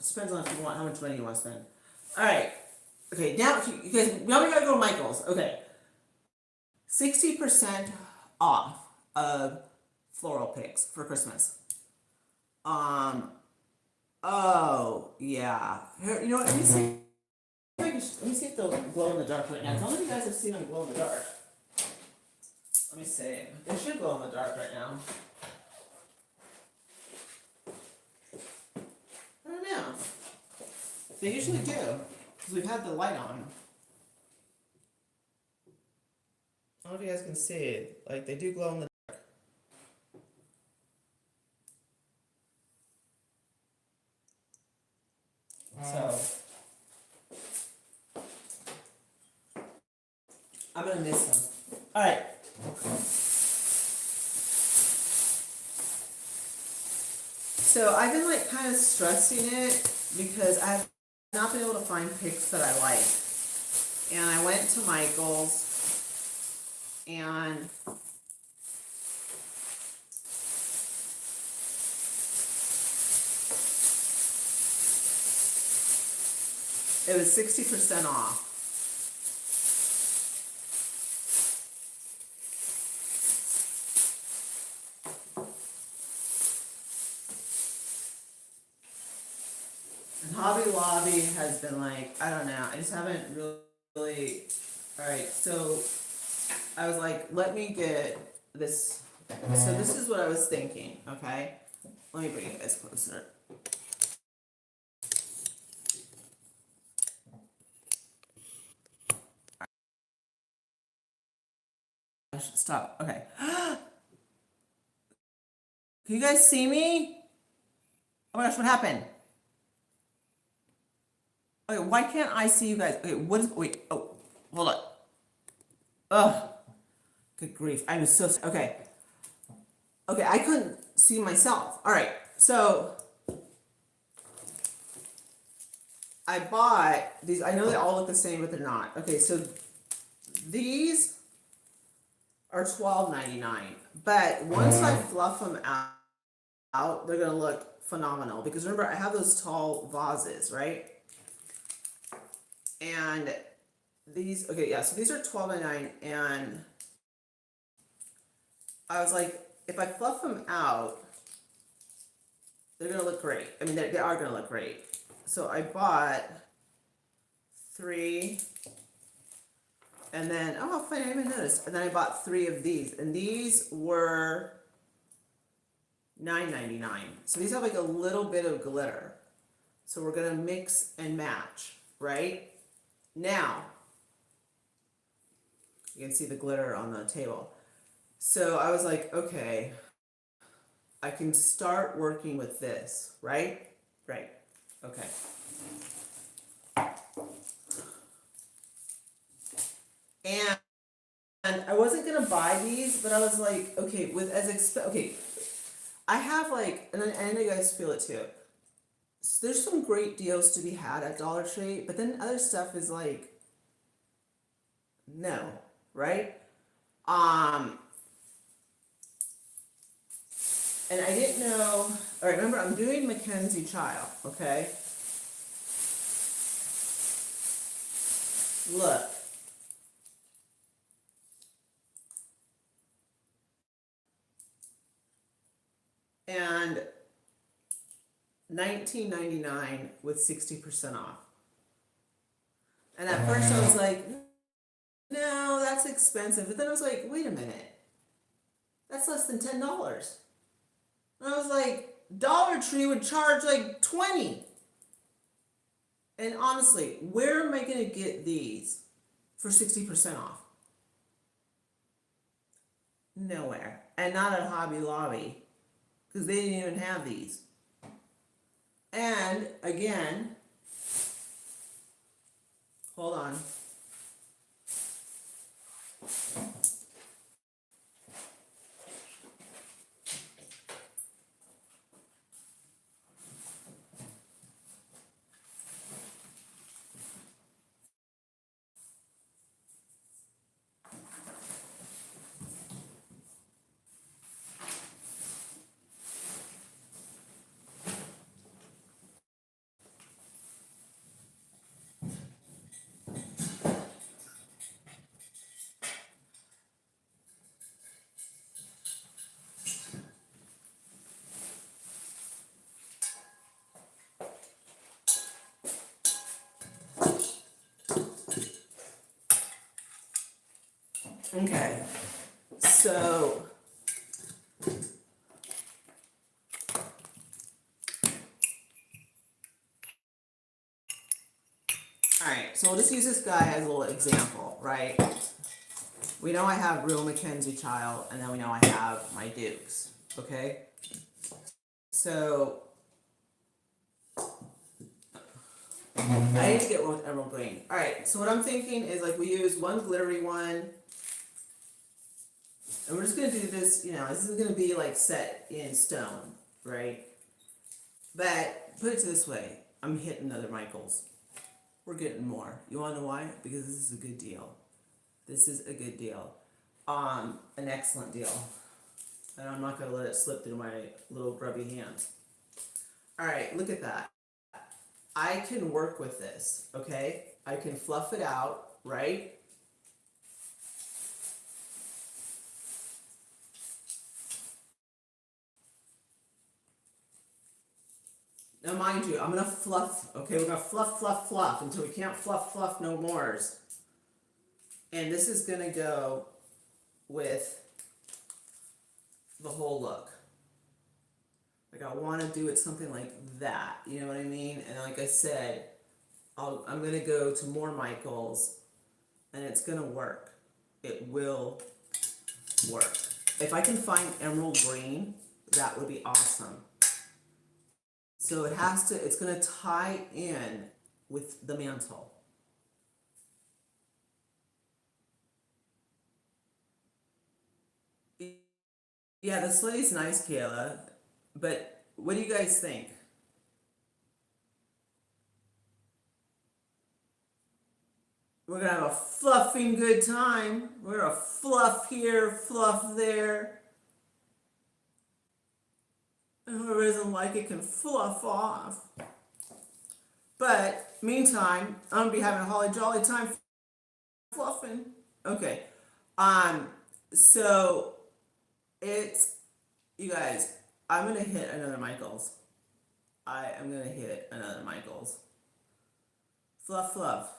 A: depends on if you want, how much money you want to spend. Alright, okay, now, you guys, now we gotta go to Michael's. Okay, 60% off of floral picks for Christmas. Um, oh, yeah. Here, you know what, let me see. Let me see if they'll glow in the dark right now. Tell me if you guys have seen them glow in the dark. Let me see. They should glow in the dark right now. I don't know. They usually do, because we've had the light on. I don't know if you guys can see. Like, they do glow in the dark. So, I'm gonna miss them. Alright. So I've been like kind of stressing it because I have not been able to find picks that I like. And I went to Michael's and it was 60% off. And Hobby Lobby has been like, I don't know, I just haven't really. Alright, so I was like, let me get this. So this is what I was thinking, okay? Let me bring you guys closer. I should stop. Okay. Can you guys see me? Oh my gosh, what happened? Okay, why can't I see you guys? Okay, what is, wait, oh, hold on. Ugh. Good grief. I was so, okay. Okay, I couldn't see myself. All right, so I bought these. I know they all look the same, but they're not. Okay, so these are $12.99. But once I fluff them out, they're gonna look phenomenal because remember I have those tall vases, right? And these, okay, yeah, so these are $12.99, and I was like, if I fluff them out, they're gonna look great. I mean, they are gonna look great. So I bought 3, and then, oh, how funny, I didn't even notice. And then I bought 3 of these, and these were $9.99. So these have like a little bit of glitter. So we're gonna mix and match, right? Now, you can see the glitter on the table. So I was like, okay, I can start working with this, right? Right, okay. And I wasn't gonna buy these, but I was like, okay, with okay, I have like, and I know you guys feel it too. So there's some great deals to be had at Dollar Tree, but then other stuff is like, no, right? And I didn't know. All right, remember I'm doing Mackenzie Child, okay? Look. And $19.99 with 60% off. And at first I was like, no, that's expensive. But then I was like, wait a minute. That's less than $10. And I was like, Dollar Tree would charge like 20. And honestly, where am I going to get these for 60% off? Nowhere. And not at Hobby Lobby, because they didn't even have these. And again, hold on. Okay, so all right, so we'll just use this guy as a little example, right? We know I have real Mackenzie Child, and then we know I have my Dukes, okay? So I need to get one with emerald green. All right, so what I'm thinking is like we use one glittery one, and we're just gonna do this, you know, this is gonna be like set in stone, right? But put it this way, I'm hitting other Michaels. We're getting more. You wanna know why? Because this is a good deal. This is a good deal. An excellent deal. And I'm not gonna let it slip through my little grubby hands. All right, look at that. I can work with this, okay? I can fluff it out, right? Now mind you, I'm gonna fluff, okay? We're gonna fluff, fluff, fluff until we can't fluff, fluff no mores. And this is gonna go with the whole look. Like I wanna do it something like that, you know what I mean? And like I said, I'm gonna go to more Michaels, and it's gonna work. It will work. If I can find emerald green, that would be awesome. So it has to, it's gonna tie in with the mantle. Yeah, the sleigh's nice, Kayla, but what do you guys think? We're gonna have a fluffing good time. We're gonna fluff here, fluff there. And whoever doesn't like it can fluff off. But meantime, I'm gonna be having a holly jolly time fluffing. Okay. Um. So it's you guys. I'm gonna hit another Michaels. I am gonna hit another Michaels. Fluff, fluff.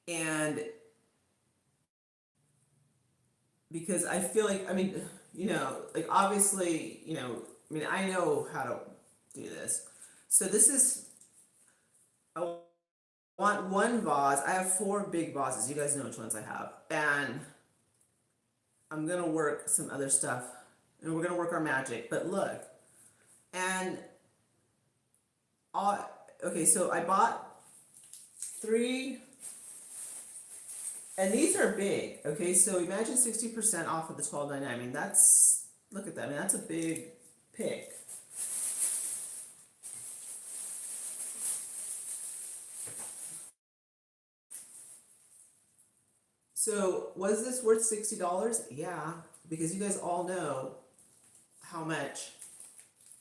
A: And because I feel like, I mean, like obviously, I mean, I know how to do this. So this is, I want one vase. I have four big vases. You guys know which ones I have. And I'm gonna work some other stuff. And we're gonna work our magic. But look, and, all, okay, so I bought three. And these are big, okay? So imagine 60% off of the $12.99. I mean, that's, look at that. I mean, that's a big pick. So was this worth $60? Yeah, because you guys all know how much,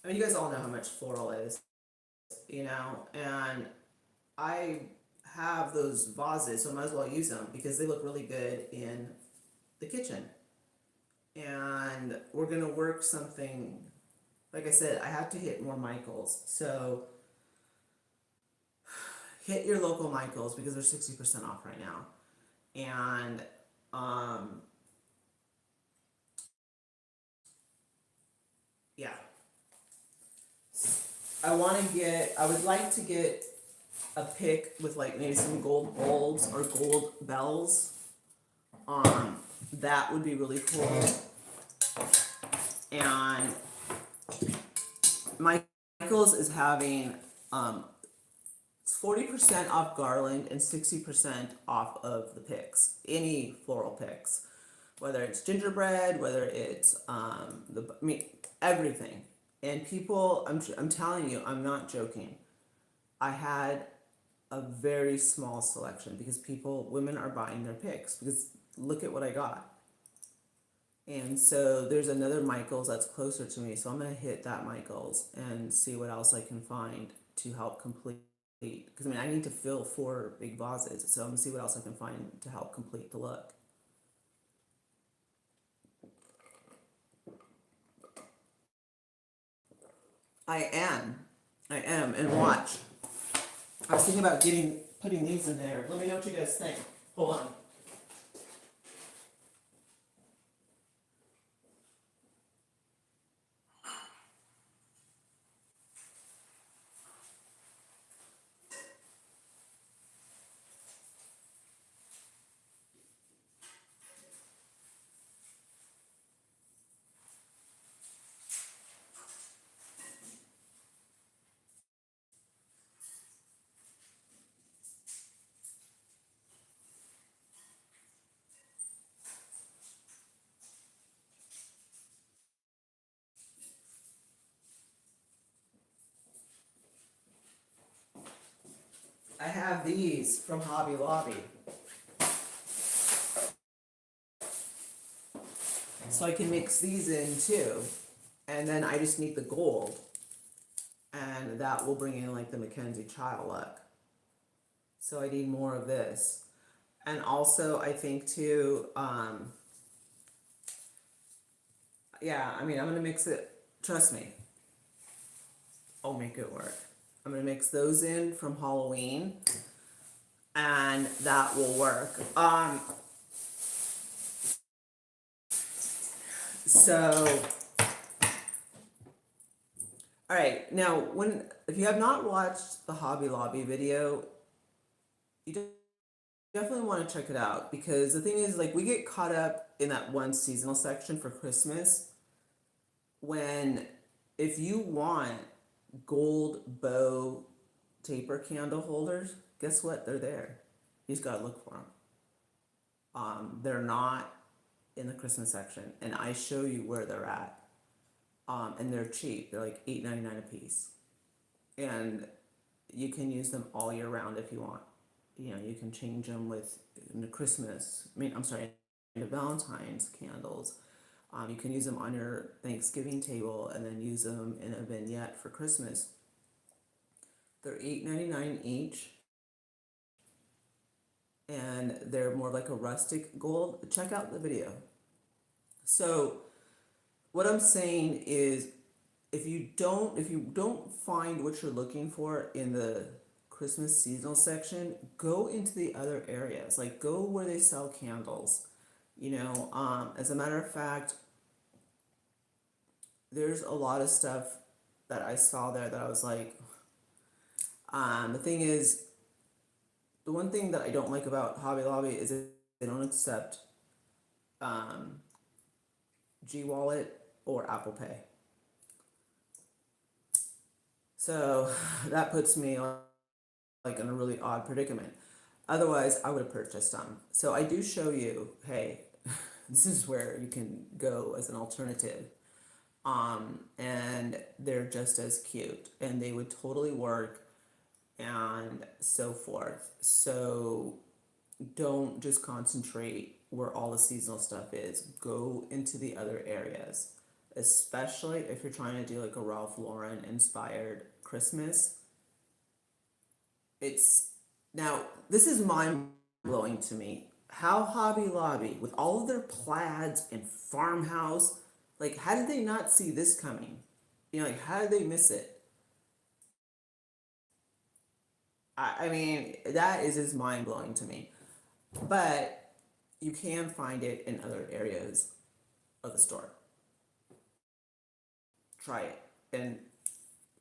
A: I mean, you guys all know how much floral is, and I have those vases, so I might as well use them because they look really good in the kitchen. And we're gonna work something, like I said, I have to hit more Michaels. So hit your local Michaels because they're 60% off right now. And um, yeah, I would like to get a pick with like maybe some gold bulbs or gold bells. That would be really cool. And Michaels is having 40% off garland and 60% off of the picks, any floral picks, whether it's gingerbread, whether it's I mean everything. And people, I'm telling you, I'm not joking. I had a very small selection because women are buying their picks because look at what I got. And so there's another Michaels that's closer to me, so I'm gonna hit that Michaels and see what else I can find to help complete. Because I mean, I need to fill four big vases, so I'm gonna see what else I can find to help complete the look. I am, and watch. I was thinking about putting these in there. Let me know what you guys think. Hold on. I have these from Hobby Lobby. So I can mix these in too. And then I just need the gold. And that will bring in like the Mackenzie Child look. So I need more of this. And also I think too, yeah, I mean, I'm gonna mix it, trust me, I'll make it work. I'm gonna mix those in from Halloween and that will work. So, all right, now if you have not watched the Hobby Lobby video, you definitely want to check it out because the thing is, like, we get caught up in that one seasonal section for Christmas when if you want gold bow taper candle holders, guess what? They're there. You just gotta look for them. They're not in the Christmas section, and I show you where they're at. And they're cheap. They're like $8.99 a piece, and you can use them all year round if you want. You can change them with the Christmas. I mean, I'm sorry, the Valentine's candles. You can use them on your Thanksgiving table and then use them in a vignette for Christmas. They're $8.99 each, and they're more like a rustic gold. Check out the video. So what I'm saying is, if you don't find what you're looking for in the Christmas seasonal section, go into the other areas. Like, go where they sell candles. As a matter of fact, there's a lot of stuff that I saw there that I was like, the thing is, the one thing that I don't like about Hobby Lobby is that they don't accept um, G Wallet or Apple Pay. So that puts me like in a really odd predicament. Otherwise, I would have purchased them. So I do show you, hey, this is where you can go as an alternative. And they're just as cute, and they would totally work, and so forth. So don't just concentrate where all the seasonal stuff is. Go into the other areas, especially if you're trying to do like a Ralph Lauren inspired Christmas. It's now, this is mind blowing to me. How Hobby Lobby, with all of their plaids and farmhouse, like, how did they not see this coming? Like, how did they miss it? I mean, that is just mind blowing to me. But you can find it in other areas of the store. Try it and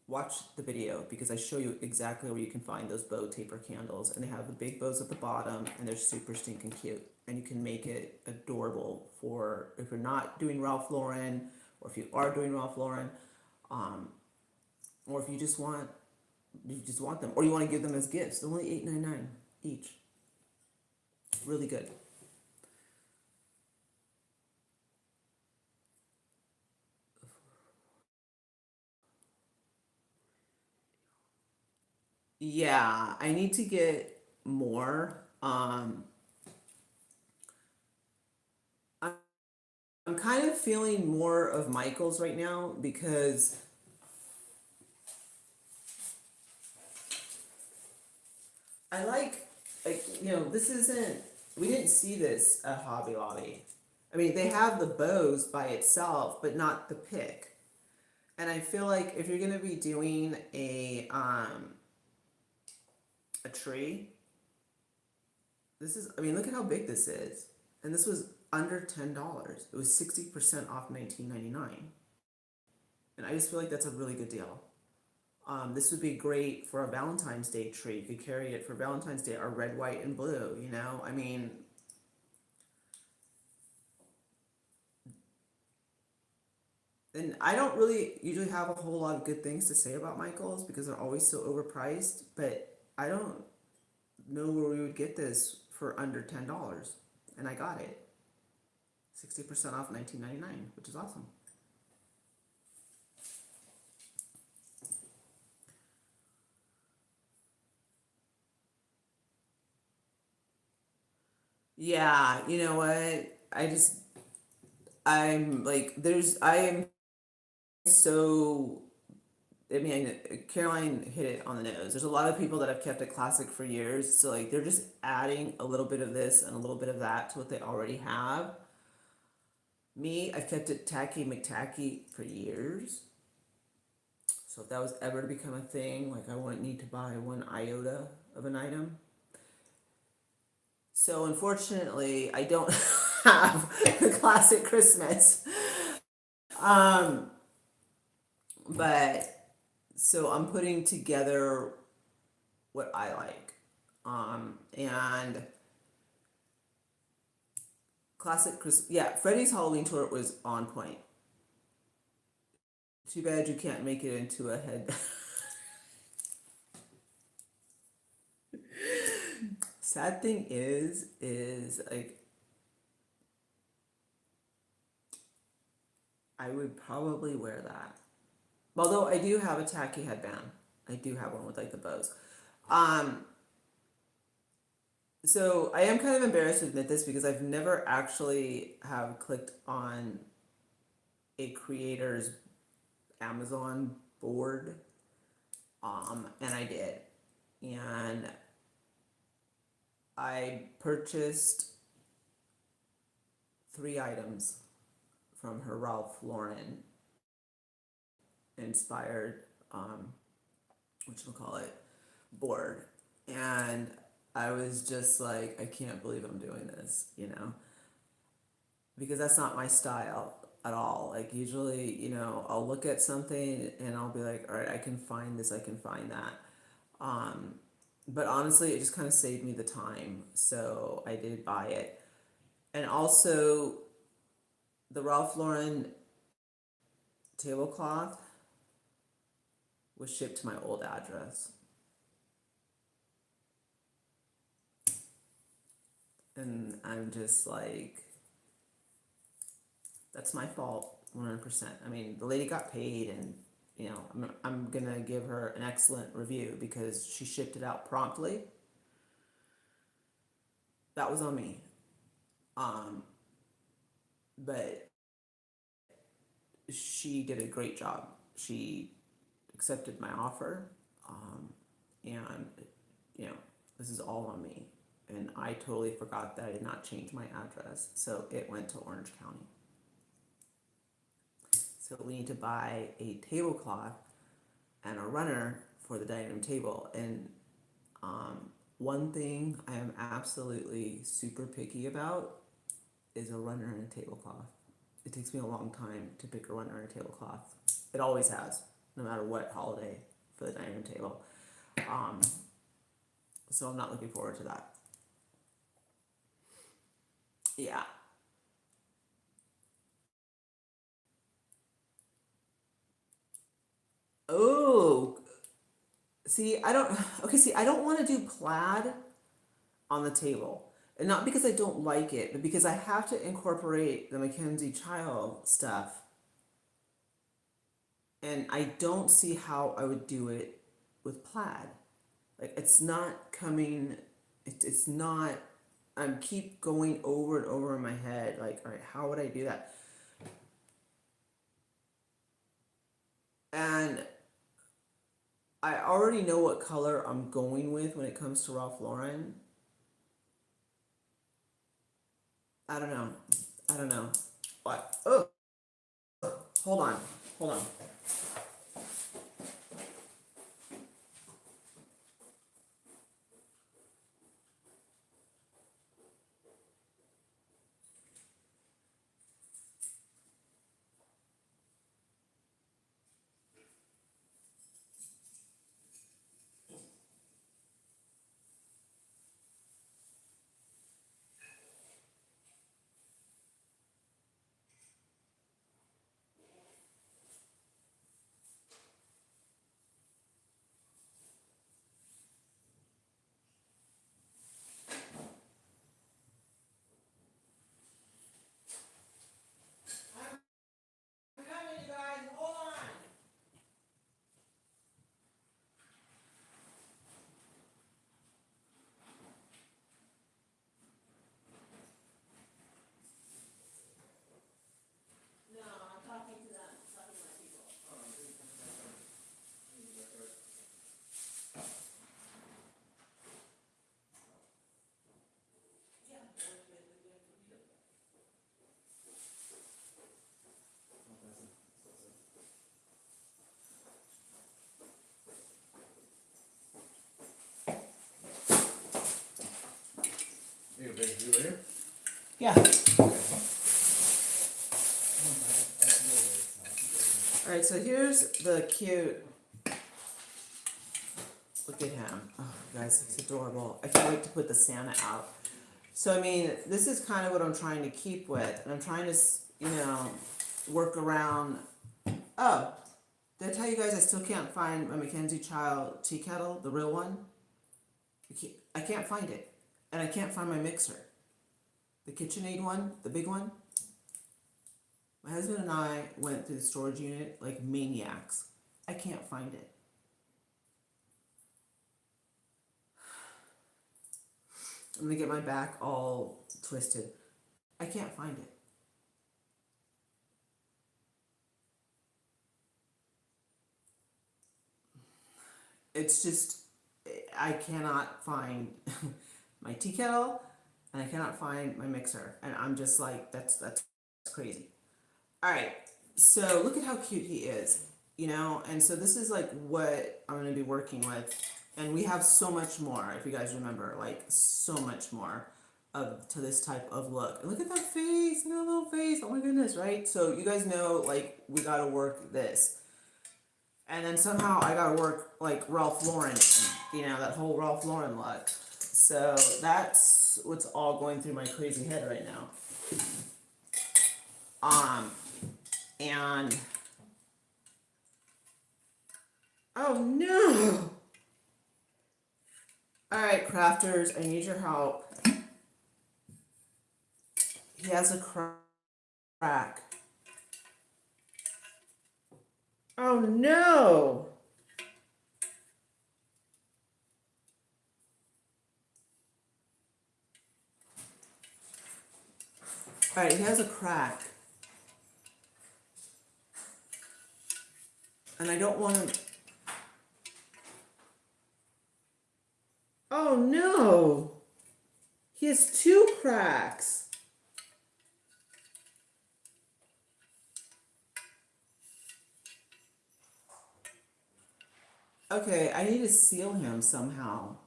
A: watch the video, because I show you exactly where you can find those bow taper candles, and they have the big bows at the bottom, and they're super stinking cute, and you can make it adorable for if you're not doing Ralph Lauren, or if you are doing Ralph Lauren, um, or if you just want them, or you want to give them as gifts. They're only $8.99 each. Really good. Yeah, I need to get more. I'm I'm kind of feeling more of Michael's right now, because I like, this isn't, we didn't see this at Hobby Lobby. I mean, they have the bows by itself, but not the pick. And I feel like if you're gonna be doing a tree, this is, I mean, look at how big this is. And this was under $10. It was 60% off $19.99. And I just feel like that's a really good deal. This would be great for a Valentine's Day tree. You could carry it for Valentine's Day, or red, white, and blue, I mean, and I don't really usually have a whole lot of good things to say about Michaels, because they're always so overpriced, but I don't know where we would get this for under $10. And I got it. 60% off $19.99, which is awesome. Yeah, you know what? I'm like, I am so, I mean, Caroline hit it on the nose. There's a lot of people that have kept it classic for years. So, like, they're just adding a little bit of this and a little bit of that to what they already have. Me, I've kept it tacky McTacky for years. So, if that was ever to become a thing, like, I wouldn't need to buy one iota of an item. So, unfortunately, I don't have the classic Christmas. Um, but so I'm putting together what I like. And classic Chris, yeah, Freddy's Halloween tour was on point. Too bad you can't make it into a head. Sad thing is like, I would probably wear that. Although I do have a tacky headband. I do have one with like the bows. Um, so I am kind of embarrassed to admit this, because I've never actually have clicked on a creator's Amazon board, and I did. And I purchased 3 items from her Ralph Lauren inspired, whatchamacallit, board. And I was just like, I can't believe I'm doing this, because that's not my style at all. Like, usually, I'll look at something and I'll be like, all right, I can find this, I can find that. But honestly, it just kind of saved me the time, so I did buy it. And also, the Ralph Lauren tablecloth was shipped to my old address. And I'm just like, that's my fault, 100%. I mean, the lady got paid, and I'm gonna give her an excellent review because she shipped it out promptly. That was on me. But she did a great job. She accepted my offer, and this is all on me. And I totally forgot that I did not change my address, so it went to Orange County. So we need to buy a tablecloth and a runner for the dining room table. And one thing I am absolutely super picky about is a runner and a tablecloth. It takes me a long time to pick a runner and a tablecloth. It always has, no matter what holiday for the dining room table. So I'm not looking forward to that. Yeah. Oh, see, I don't. Okay, see, I don't want to do plaid on the table, and not because I don't like it, but because I have to incorporate the Mackenzie Child stuff, and I don't see how I would do it with plaid. Like, it's not coming. It's not. I keep going over and over in my head. Like, all right, how would I do that? And I already know what color I'm going with when it comes to Ralph Lauren. I don't know. I don't know. What? Oh, hold on. Hold on. I'm coming, you guys. Hold on. No, I'm talking to them. I'm talking to my people.
B: You okay? You later?
A: Yeah. All right. So here's the cute. Look at him. Oh, guys, it's adorable. I can't wait to put the Santa out. So, I mean, this is kind of what I'm trying to keep with. And I'm trying to, work around. Oh, did I tell you guys I still can't find my Mackenzie Child tea kettle, the real one? I can't find it. And I can't find my mixer. The KitchenAid one, the big one. My husband and I went through the storage unit like maniacs. I can't find it. I'm gonna get my back all twisted. I can't find it. it's just, I cannot find my tea kettle, and I cannot find my mixer, and I'm just like, that's crazy. All right, so look at how cute he is, you know, and so this is like what I'm gonna be working with, and we have so much more. If you guys remember, like so much more of to this type of look. And look at that face, look at that little face. Oh my goodness, right? So you guys know, like we gotta work this. And then somehow I gotta work like Ralph Lauren, you know, that whole Ralph Lauren look. So that's what's all going through my crazy head right now. Um, and oh no! All right, crafters, I need your help. He has a crack. Oh no! All right, he has a crack. And I don't want him. Oh no! He has two cracks. Okay, I need to seal him somehow.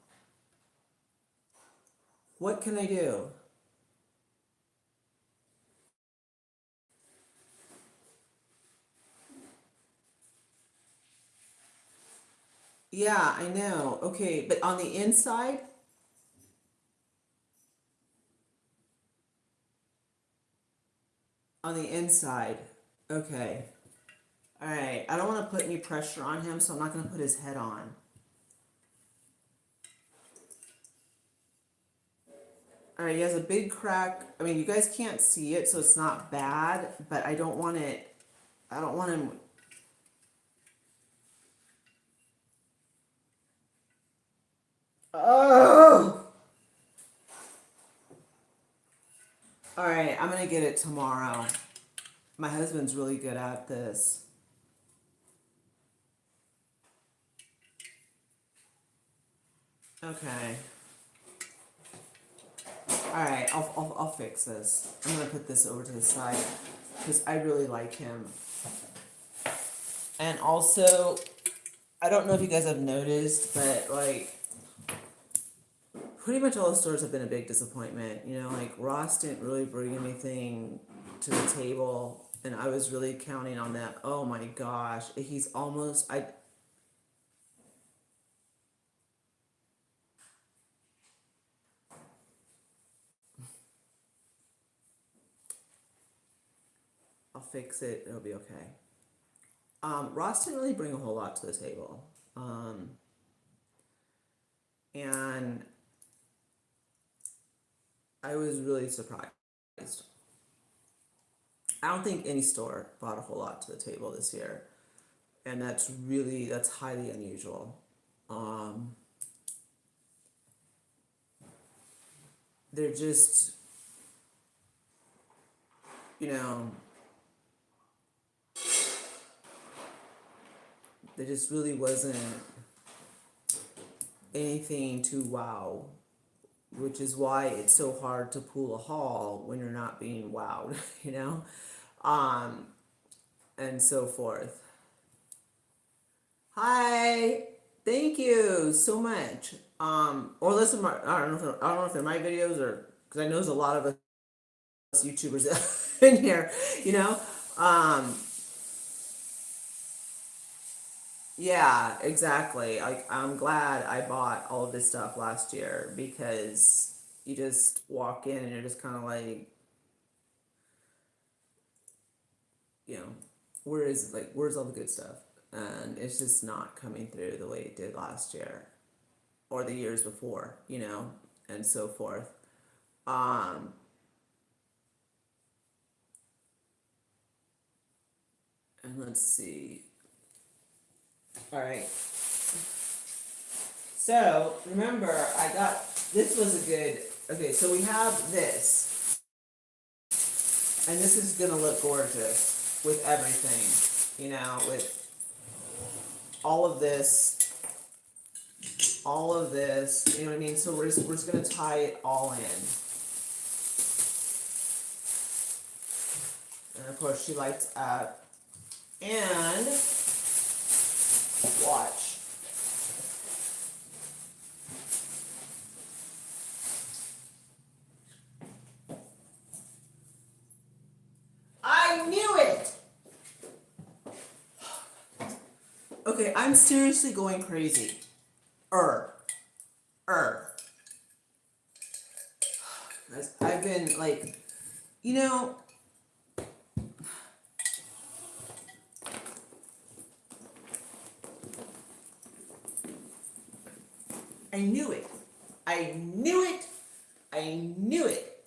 A: What can I do? Yeah, I know. Okay, but on the inside? On the inside. Okay. All right. I don't want to put any pressure on him, so I'm not going to put his head on. All right, he has a big crack. I mean, you guys can't see it, so it's not bad, but I don't want it. I don't want him. Oh! All right, I'm going to get it tomorrow. My husband's really good at this. Okay. All right, I'll fix this. I'm gonna put this over to the side because I really like him. And also, I don't know if you guys have noticed, but like, pretty much all the stores have been a big disappointment. You know, like Ross didn't really bring anything to the table, and I was really counting on that. Oh my gosh, he's almost I. I'll fix it. It'll be okay. Ross didn't really bring a whole lot to the table. And I was really surprised. I don't think any store brought a whole lot to the table this year. And that's highly unusual. They're just, you know, there just really wasn't anything to wow, which is why it's so hard to pull a haul when you're not being wowed, you know, and so forth. Hi, thank you so much. Or listen, I don't know if they're my videos or because I know there's a lot of us YouTubers in here, you know. Um, Yeah, exactly. Like I'm glad I bought all of this stuff last year because you just walk in and you're just kind of like, you know, where's all the good stuff? And it's just not coming through the way it did last year or the years before, you know, and so forth. Um, and let's see. All right. So remember, this was a good. Okay, so we have this. And this is gonna look gorgeous with everything, you know, with all of this all of this, you know what I mean? So we're just gonna tie it all in. And of course she lights up. And watch. I knew it! Okay, I'm seriously going crazy. Guys, I've been like, you know, I knew it. I knew it. I knew it.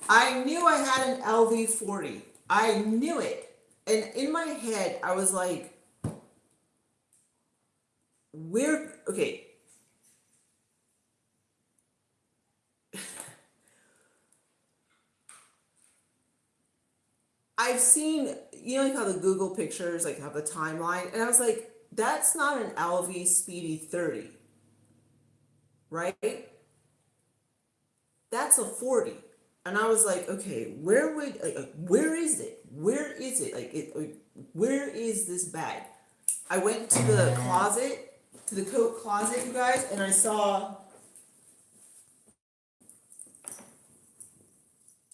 A: I knew I had an LV40. I knew it. And in my head, I was like, where, okay. I've seen, you know, like how the Google pictures like have the timeline, and I was like, that's not an LV Speedy 30, right? That's a 40. And I was like, okay, where is it? Where is it? Where is this bag? I went to the closet, to the coat closet, you guys, and I saw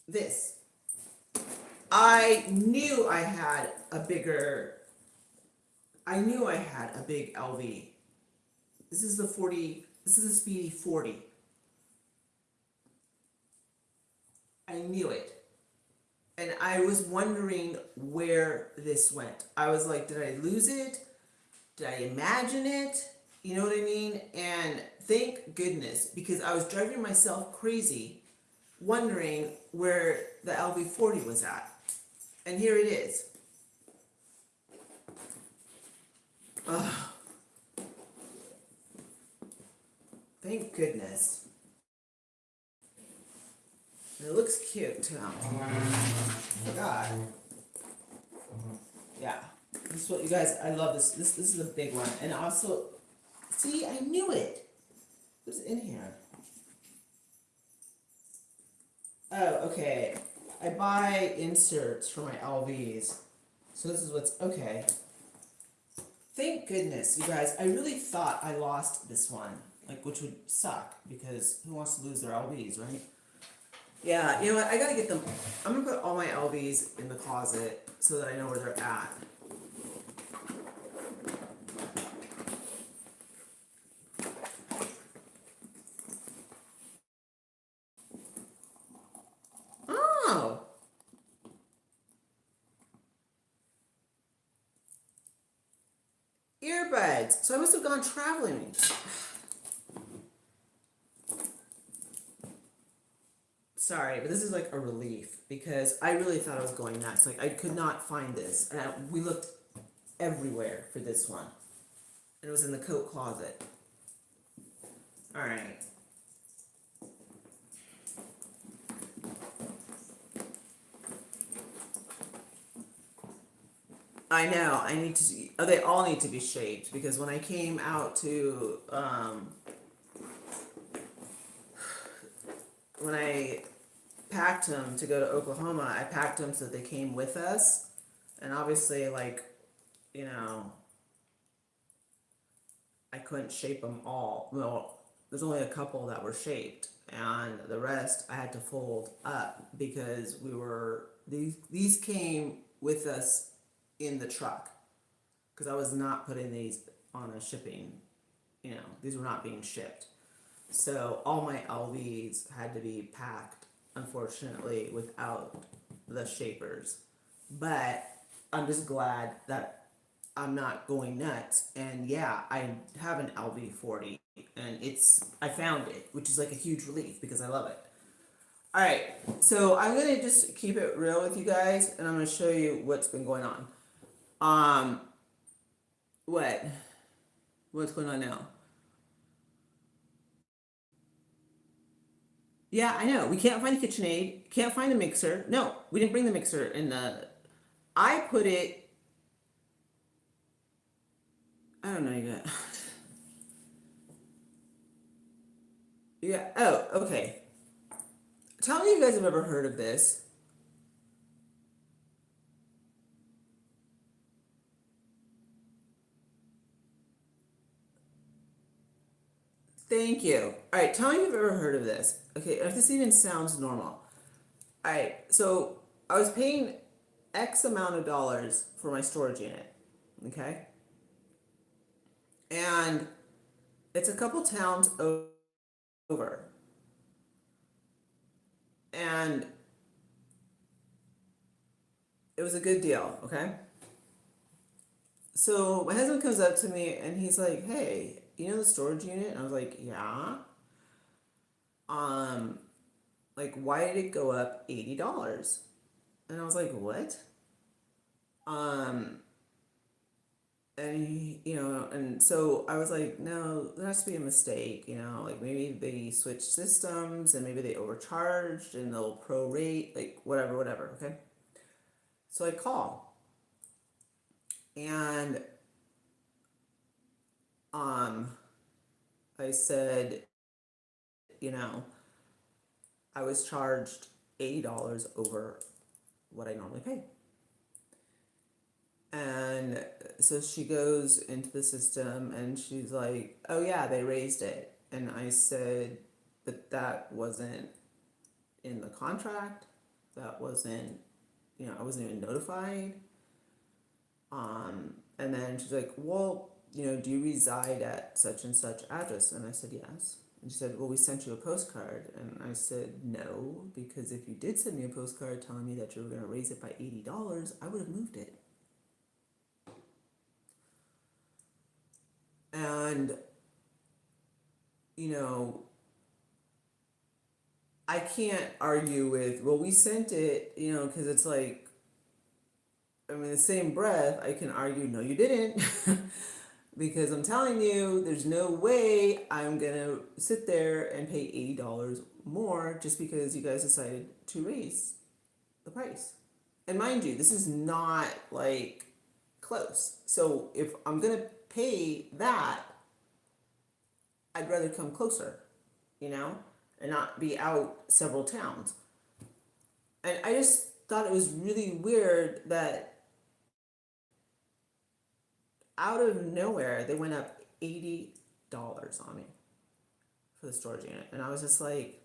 A: this. I knew I had a big LV. This is the 40, this is the Speedy 40. I knew it. And I was wondering where this went. I was like, did I lose it? Did I imagine it? You know what I mean? And thank goodness, because I was driving myself crazy wondering where the LV40 was at. And here it is. Ugh. Thank goodness. And it looks cute too. God. Yeah. This is what you guys, I love this. This is a big one. And also, see, I knew it. What's in here? Oh, okay. I buy inserts for my LVs. So this is what's, okay. Thank goodness, you guys. I really thought I lost this one. Like, which would suck, because who wants to lose their LVs, right? Yeah, you know what? I gotta get them. I'm gonna put all my LVs in the closet so that I know where they're at. Oh! Earbuds. So I must have gone traveling. Sorry, but this is like a relief because I really thought I was going nuts. Like I could not find this, and we looked everywhere for this one. It was in the coat closet. All right. I know. I need to. Oh, they all need to be shaped because when I came out to when I packed them to go to Oklahoma, I packed them so that they came with us, and obviously, like, you know, I couldn't shape them all. Well, there's only a couple that were shaped, and the rest I had to fold up because we were these came with us in the truck because I was not putting these on a shipping. You know, these were not being shipped. So all my LVs had to be packed, unfortunately, without the shapers. But I'm just glad that I'm not going nuts. And yeah, I have an LV40 and I found it, which is like a huge relief because I love it. All right, so I'm gonna just keep it real with you guys, and I'm gonna show you what's been going on. What? What's going on now? Yeah, I know. We can't find the KitchenAid. Can't find the mixer. No, we didn't bring the mixer in the. I put it. I don't know, you guys. Yeah. Oh, okay. Tell me if you guys have ever heard of this. Thank you. All right. Tell me if you've ever heard of this. Okay. If this even sounds normal. All right. So I was paying X amount of dollars for my storage unit. Okay. And it's a couple towns over. And it was a good deal. Okay. So my husband comes up to me and he's like, "Hey, you know the storage unit?" And I was like, "Yeah." Um, like, why did it go up $80? And I was like, "What?" Um, and and so I was like, "No, there has to be a mistake. Like maybe they switched systems and maybe they overcharged and they'll prorate, like whatever, whatever." Okay. So I call and um, I said, you know, I was charged $80 over what I normally pay. And so she goes into the system and she's like, "Oh, yeah, they raised it." And I said, "But that wasn't in the contract. That wasn't, I wasn't even notified." And then she's like, "Well, do you reside at such and such address?" And I said, "Yes." And she said, "Well, we sent you a postcard." And I said, "No, because if you did send me a postcard telling me that you were going to raise it by $80, I would have moved it." And, you know, I can't argue with, "Well, we sent it," because it's like, I mean, the same breath, I can argue, "No, you didn't." Because I'm telling you, there's no way I'm gonna sit there and pay $80 more just because you guys decided to raise the price. And mind you, this is not like close. So if I'm gonna pay that, I'd rather come closer, you know, and not be out several towns. And I just thought it was really weird that out of nowhere they went up $80 on me for the storage unit. And I was just like,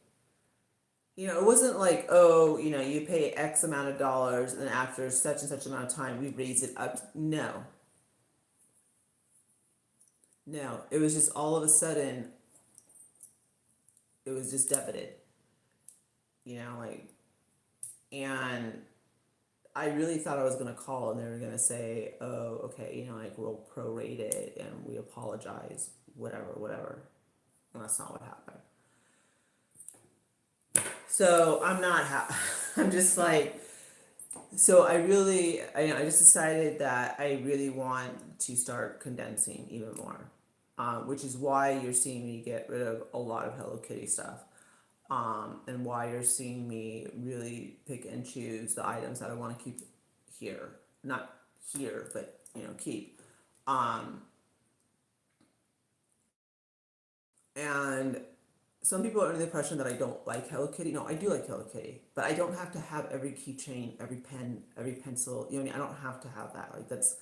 A: it wasn't like, "Oh, you pay X amount of dollars and after such and such amount of time we raise it up." No. No. It was just all of a sudden it was just debited. Like, and I really thought I was gonna call and they were gonna say, "Oh, okay, like we'll prorate it and we apologize, whatever, whatever." And that's not what happened. So I'm not I'm just like, so I just decided that I really want to start condensing even more, which is why you're seeing me get rid of a lot of Hello Kitty stuff, and why you're seeing me really pick and choose the items that I want to keep here, not here, but keep, um, and some people are under the impression that I don't like Hello Kitty. No, I do like Hello Kitty, but I don't have to have every keychain, every pen, every pencil. What I mean? I don't have to have that. Like that's,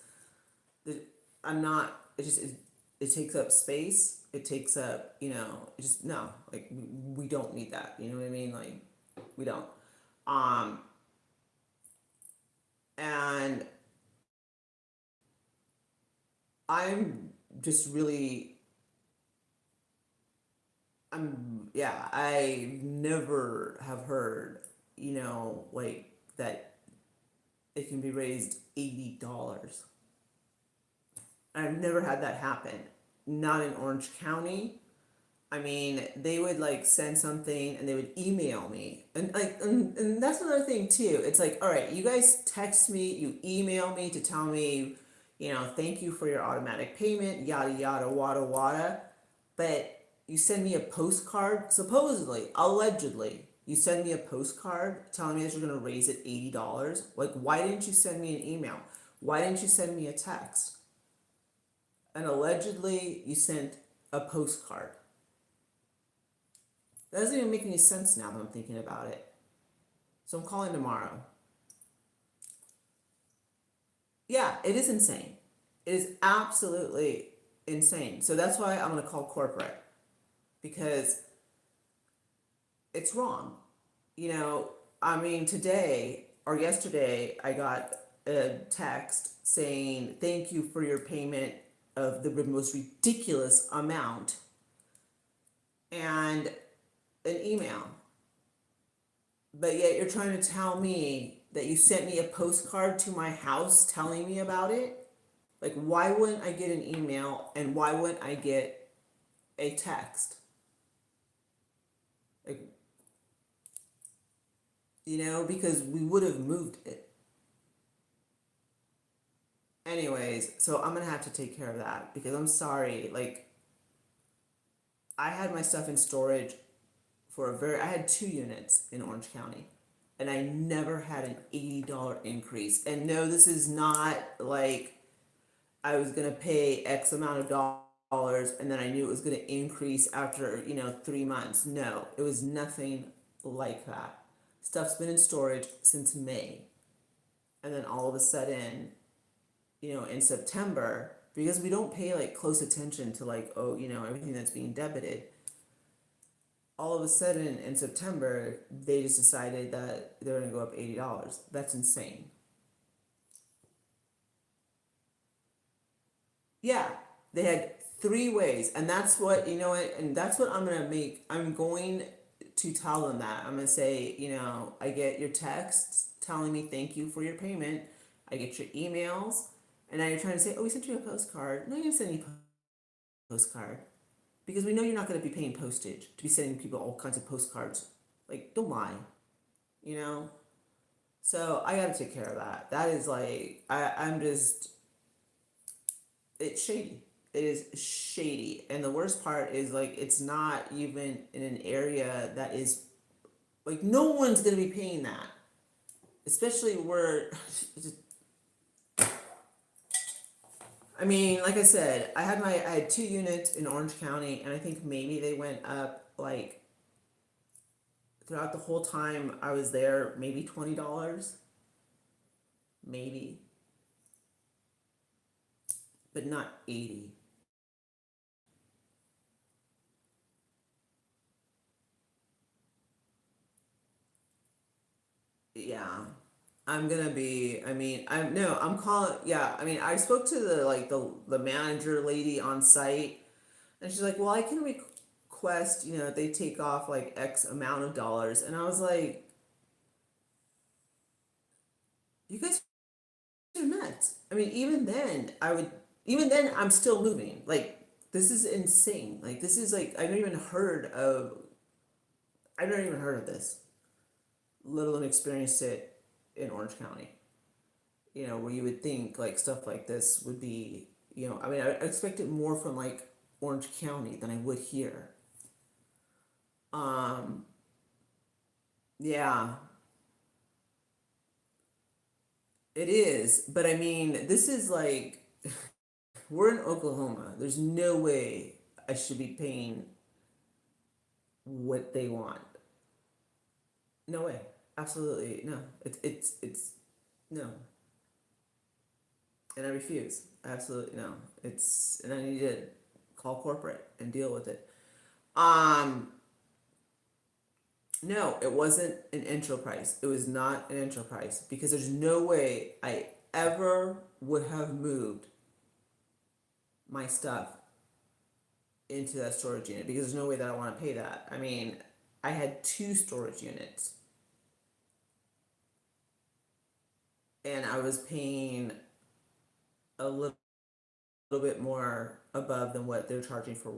A: I'm not. It takes up space. It takes up. It just no. Like we don't need that. You know what I mean? Like we don't. Um, and I'm just really. Yeah. I never have heard. Like that it can be raised $80. I've never had that happen. Not in Orange County. I mean, they would like send something and they would email me. And that's another thing too. It's like, all right, you guys text me, you email me to tell me, "Thank you for your automatic payment, yada yada wada wada." But you send me a postcard, supposedly, allegedly, you send me a postcard telling me that you're gonna raise it $80. Like, why didn't you send me an email? Why didn't you send me a text? And allegedly, you sent a postcard. That doesn't even make any sense now that I'm thinking about it. So I'm calling tomorrow. Yeah, it is insane. It is absolutely insane. So that's why I'm going to call corporate because it's wrong. You know, I mean, today or yesterday, I got a text saying, thank you for your payment of the most ridiculous amount, and an email. But yet you're trying to tell me that you sent me a postcard to my house telling me about it? Like, why wouldn't I get an email and why wouldn't I get a text? Like, because we would have moved it. Anyways, so I'm gonna have to take care of that because I'm sorry. Like, I had my stuff in storage I had 2 units in Orange County, and I never had an $80 increase. And no, this is not like I was gonna pay X amount of dollars and then I knew it was gonna increase after 3 months. No, it was nothing like that. Stuff's been in storage since May, and then all of a sudden, in September, because we don't pay like close attention to like, oh, everything that's being debited. All of a sudden in September, they just decided that they're gonna go up $80. That's insane. Yeah, they had 3 ways, and that's what and that's what I'm gonna make. I'm going to tell them that. I'm gonna say, I get your texts telling me thank you for your payment. I get your emails, and now you're trying to say, oh, we sent you a postcard. No, you didn't send any postcard because we know you're not gonna be paying postage to be sending people all kinds of postcards. Like, don't lie, you know. So I gotta take care of that. That is like I'm just it's shady. It is shady. And the worst part is like it's not even in an area that is like no one's gonna be paying that. Especially where I mean, like I said, I had 2 units in Orange County and I think maybe they went up like throughout the whole time I was there, maybe $20. Maybe. But not 80. Yeah. I'm gonna be. I mean, I'm no. I'm calling. Yeah. I mean, I spoke to the manager lady on site, and she's like, "Well, I can request. They take off like X amount of dollars." And I was like, "You guys are nuts." I mean, even then, I'm still moving. Like, this is insane. Like, this is like I've never even heard of this, let alone experienced it in Orange County. Where you would think like stuff like this would be, I mean, I expect it more from like Orange County than I would here. Um, yeah, it is. But I mean, this is like, we're in Oklahoma. There's no way I should be paying what they want. No way. Absolutely. No. It's, no. And I refuse. Absolutely no. And I need to call corporate and deal with it. Um, no, it wasn't an intro price. It was not an intro price because there's no way I ever would have moved my stuff into that storage unit because there's no way that I want to pay that. I mean, I had 2 storage units and I was paying a little bit more above than what they're charging for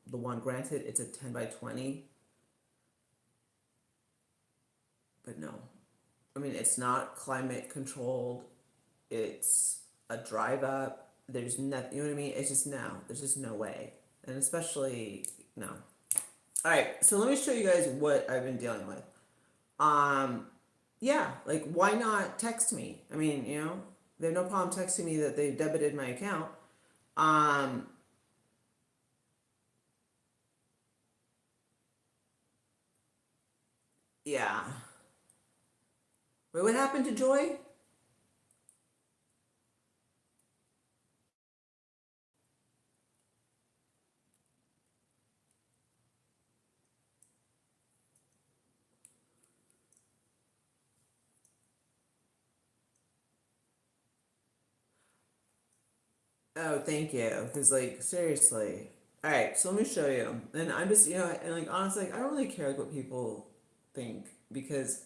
A: the one. Granted, it's a 10 by 20. But no, I mean, it's not climate controlled. It's a drive up. There's nothing, you know what I mean? It's just no, there's just no way. And especially, no. All right, so let me show you guys what I've been dealing with. Yeah, like why not text me? I mean, they have no problem texting me that they debited my account. Um, Yeah. Wait, what happened to Joy? Oh, thank you. Because, like, seriously. All right, so let me show you. And I'm just, and like, honestly, like, I don't really care like what people think because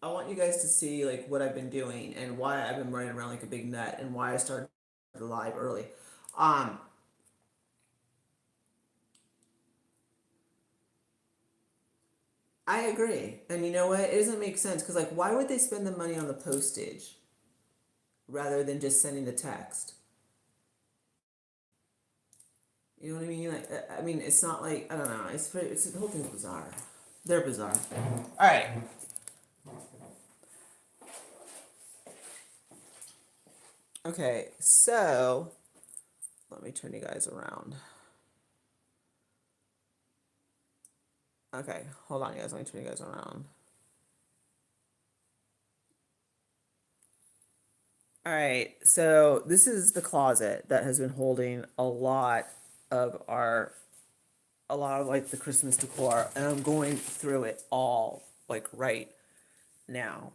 A: I want you guys to see like what I've been doing and why I've been running around like a big nut and why I started the live early. Um, I agree. And you know what? It doesn't make sense because like, why would they spend the money on the postage rather than just sending the text? You know what I mean? Like, I mean, it's not like I don't know. It's the whole thing's bizarre. They're bizarre. All right. Okay. So let me turn you guys around. Okay, hold on, guys. Let me turn you guys around. All right. So this is the closet that has been holding of our a lot of like the Christmas decor, and I'm going through it all like right now.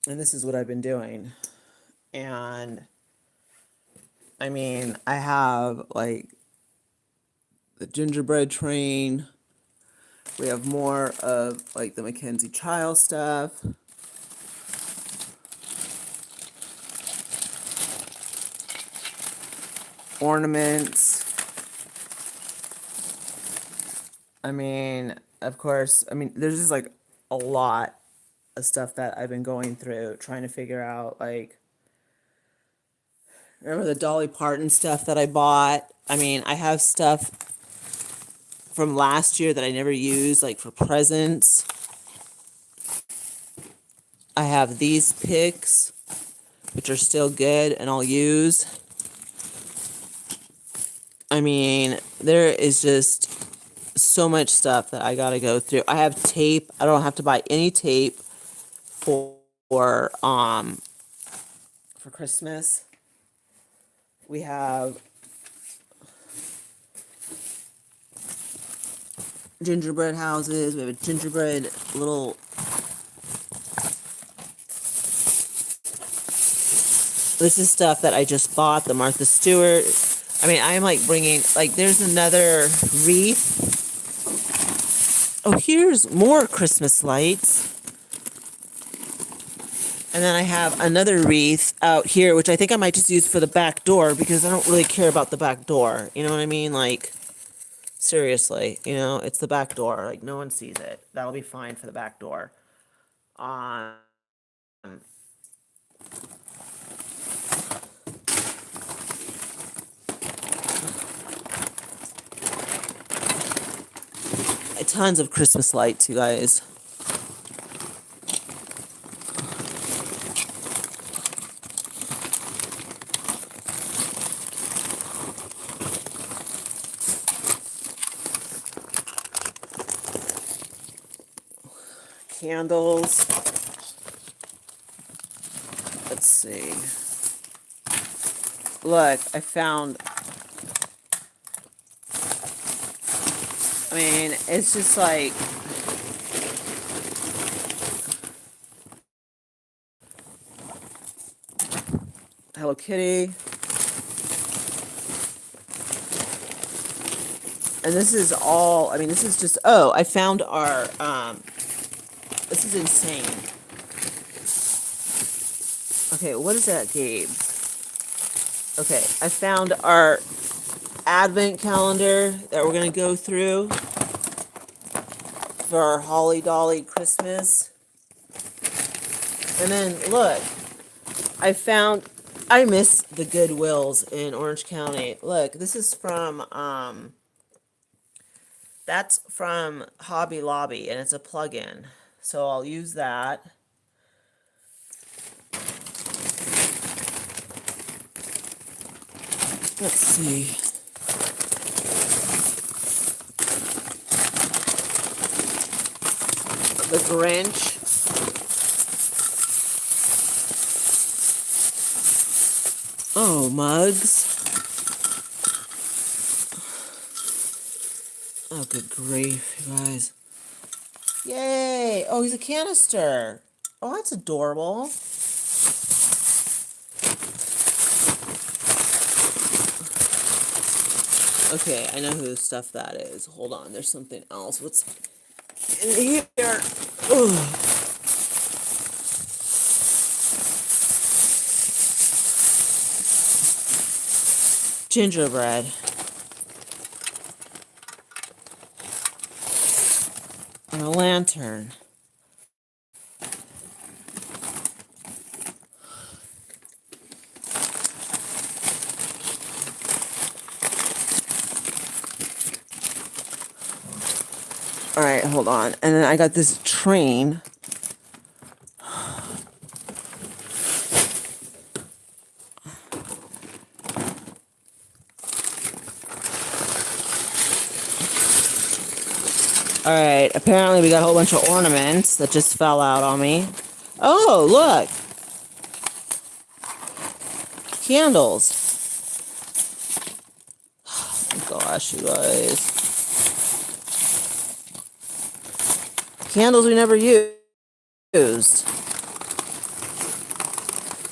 A: And this is what I've been doing. And I mean, I have like the gingerbread train. We have more of like the Mackenzie Child stuff. Ornaments. I mean, of course, there's just like a lot of stuff that I've been going through trying to figure out like remember the Dolly Parton stuff that I bought? I mean, I have stuff from last year that I never used like for presents. I have these picks which are still good and I'll use. I mean, there is just so much stuff that I got to go through. I have tape. I don't have to buy any tape for Christmas. We have gingerbread houses. We have a gingerbread little. This is stuff that I just bought. The Martha Stewart. I mean, I am like bringing like. There's another wreath. Oh, here's more Christmas lights. And then I have another wreath out here, which I think I might just use for the back door because I don't really care about the back door. You know what I mean? Like, seriously, it's the back door. Like, no one sees it. That'll be fine for the back door. Um, tons of Christmas lights, you guys. Candles. Let's see. Look, I found. I mean, it's just like. Hello Kitty. And this is all, this is just, I found our, this is insane. Okay, what is that, Gabe? Okay, I found our advent calendar that we're going to go through for our Holly Dolly Christmas. And then, look, I miss the Goodwills in Orange County. Look, this is from, that's from Hobby Lobby, and it's a plug-in. So I'll use that. Let's see. The Grinch. Oh, mugs. Oh, good grief, you guys. Yay! Oh, he's a canister. Oh, that's adorable. Okay, I know whose stuff that is. Hold on, there's something else. What's in here? Ugh. Gingerbread. And a lantern. All right, hold on. And then I got this train. All right, apparently we got a whole bunch of ornaments that just fell out on me. Oh, look. Candles. Oh, gosh, you guys. Candles we never used.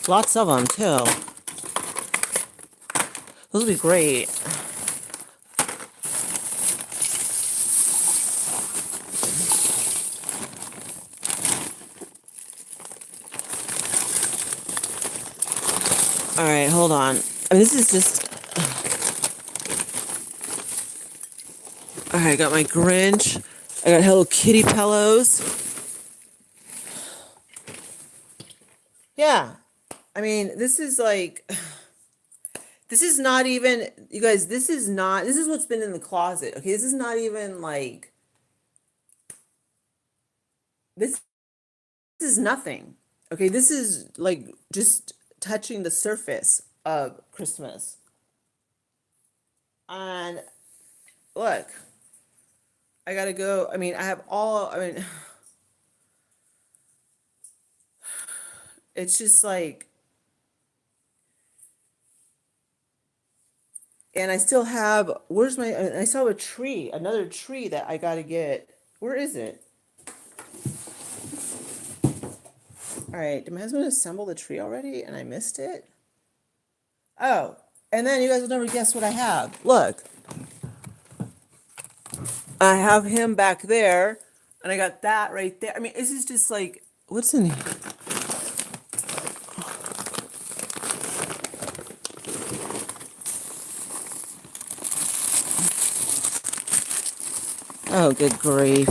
A: Lots of them, too. Those would be great. All right, hold on. I mean, this is just... All right, I got my Grinch. I got Hello Kitty pillows. Yeah. I mean, this is like... This is not even... You guys, this is not... This is what's been in the closet. Okay, this is not even like... This is nothing. Okay, this is like just touching the surface of Christmas. And look, I gotta go. I mean, I have all, I mean, it's just like, and I still have, where's my, I still have a tree, another tree that I gotta get. Where is it? All right, did my husband assemble the tree already and I missed it? Oh, and then you guys will never guess what I have. Look. I have him back there, and I got that right there. I mean, this is just like, what's in here? Oh, good grief.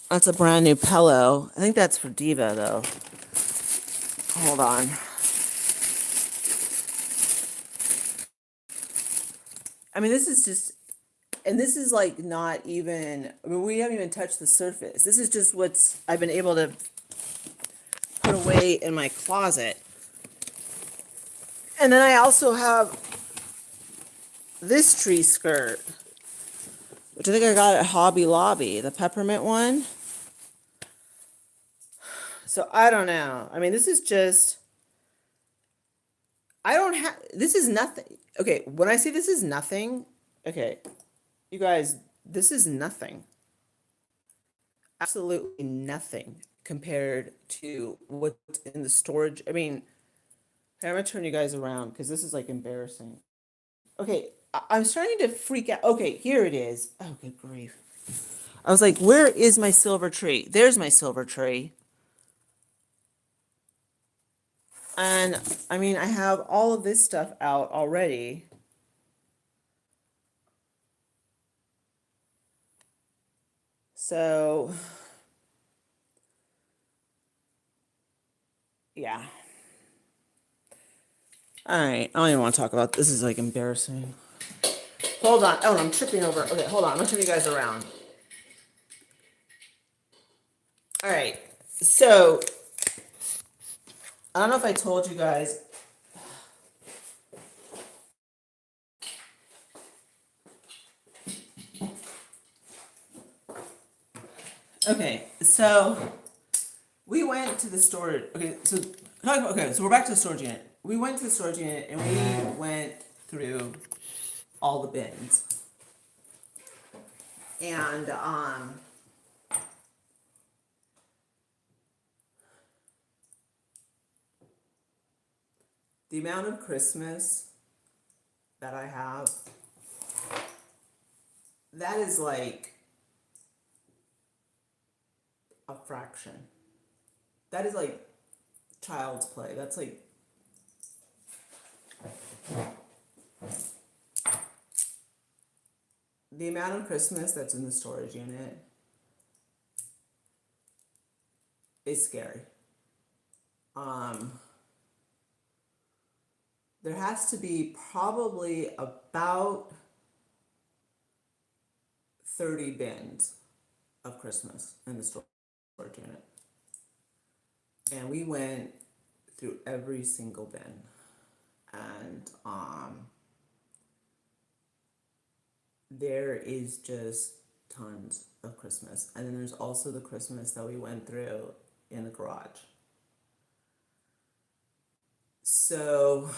A: That's a brand new pillow. I think that's for Diva, though. Hold on. I mean, this is just, and this is like not even, I mean, we haven't even touched the surface. This is just what's I've been able to put away in my closet. And then I also have this tree skirt, which I think I got at Hobby Lobby, the peppermint one. So I don't know. I mean, this is just, I don't have, this is nothing. Okay, when I say this is nothing, okay, you guys, this is nothing. Absolutely nothing compared to what's in the storage. I mean, I'm gonna turn you guys around because this is like embarrassing. Okay, I'm starting to freak out. Okay, here it is. Oh, good grief. I was like, where is my silver tree? There's my silver tree. And I mean, I have all of this stuff out already. So, yeah. All right, I don't even want to talk about this. Is like embarrassing. Hold on. Oh, I'm tripping over. Okay, hold on. I'm gonna turn you guys around. All right. So, I don't know if I told you guys. Okay, so we went to the storage. So we're back to the storage unit. We went to the storage unit and we went through all the bins. And the amount of Christmas that I have, that is like a fraction. That is like child's play. That's like the amount of Christmas that's in the storage unit is scary. There has to be probably about 30 bins of Christmas in the storage unit. And we went through every single bin. And there is just tons of Christmas. And then there's also the Christmas that we went through in the garage. So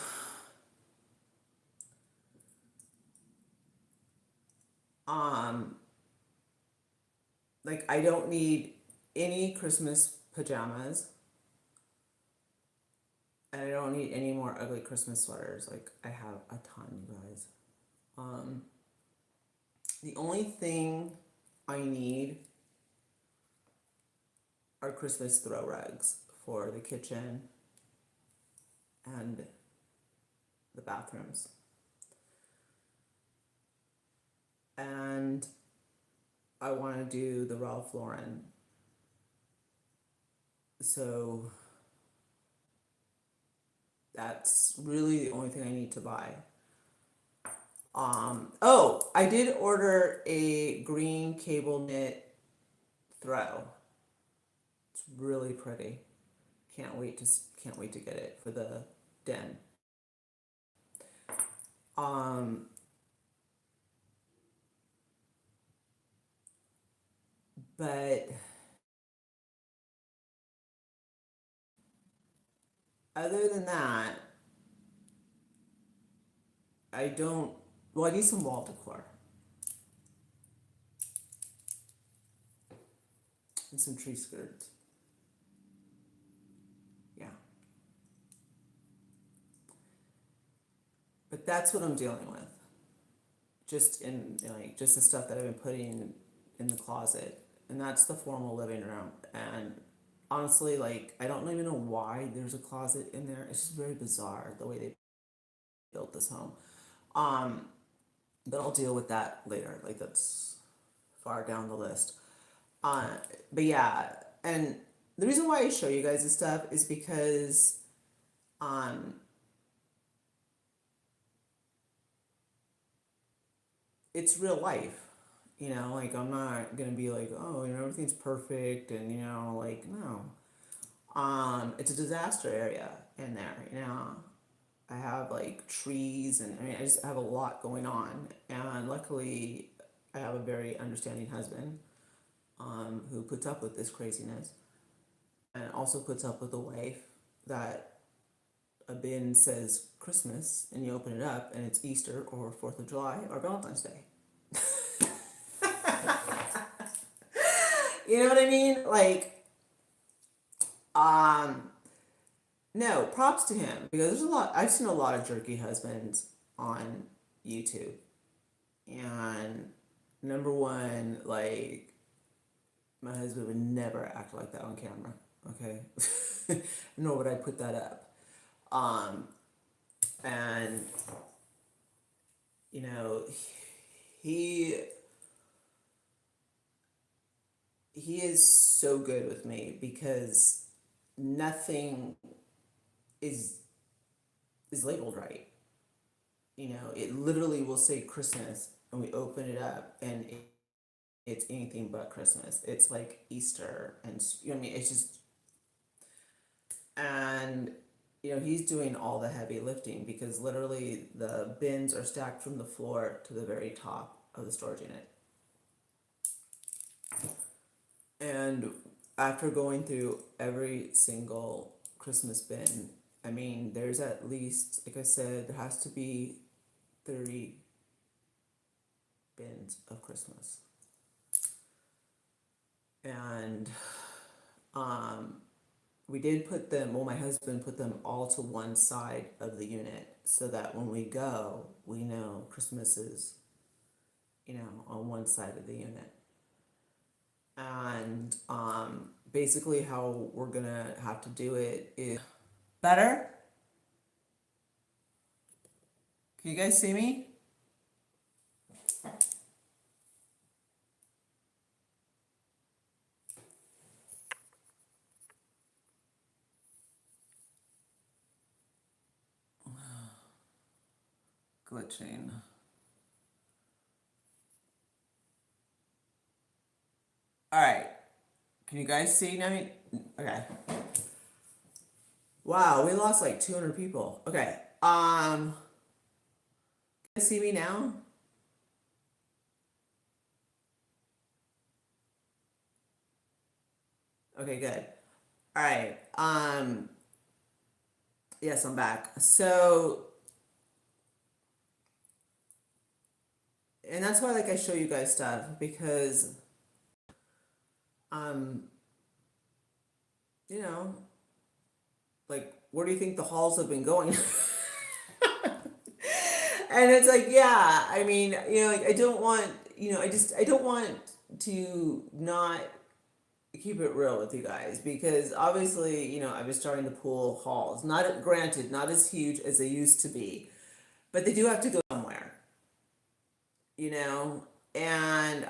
A: like I don't need any Christmas pajamas. And I don't need any more ugly Christmas sweaters. Like I have a ton, you guys. The only thing I need are Christmas throw rugs for the kitchen and the bathrooms. And I want to do the Ralph Lauren. So that's really the only thing I need to buy. Oh, I did order a green cable knit throw. It's really pretty. Can't wait to get it for the den. But other than that, I need some wall decor. And some tree skirts. Yeah. But that's what I'm dealing with. Just just the stuff that I've been putting in the closet. And that's the formal living room. And honestly, like, I don't even know why there's a closet in there. It's just very bizarre the way they built this home. But I'll deal with that later. Like, that's far down the list. But yeah, and the reason why I show you guys this stuff is because it's real life. Like I'm not gonna be like, oh, everything's perfect and like, no. It's a disaster area in there, I have like trees and I just have a lot going on, and luckily I have a very understanding husband who puts up with this craziness and also puts up with a wife that a bin says Christmas and you open it up and it's Easter or 4th of July or Valentine's Day. You know what I mean? Like, no, props to him, because I've seen a lot of jerky husbands on YouTube. And number one, like, my husband would never act like that on camera, okay? Nor would I put that up. And, he is so good with me because nothing is labeled right. It literally will say Christmas and we open it up and it's anything but Christmas. It's like Easter and it's just, and he's doing all the heavy lifting because literally the bins are stacked from the floor to the very top of the storage unit. And after going through every single Christmas bin, I mean, there's at least, like I said, there has to be 30 bins of Christmas. And um, we did put them, well, my husband put them all to one side of the unit so that when we go, we know Christmas is, on one side of the unit. And basically, how we're gonna have to do it is better. Can you guys see me? Glitching. All right. Can you guys see now? Okay. Wow, we lost like 200 people. Okay. Can you see me now? Okay, good. All right. Yes, I'm back. So, and that's why like I show you guys stuff because um you know, like where do you think the halls have been going? And it's like, yeah, I mean, like I don't want, I don't want to not keep it real with you guys because obviously, I've been starting to pull halls. Not granted, not as huge as they used to be, but they do have to go somewhere, you know. And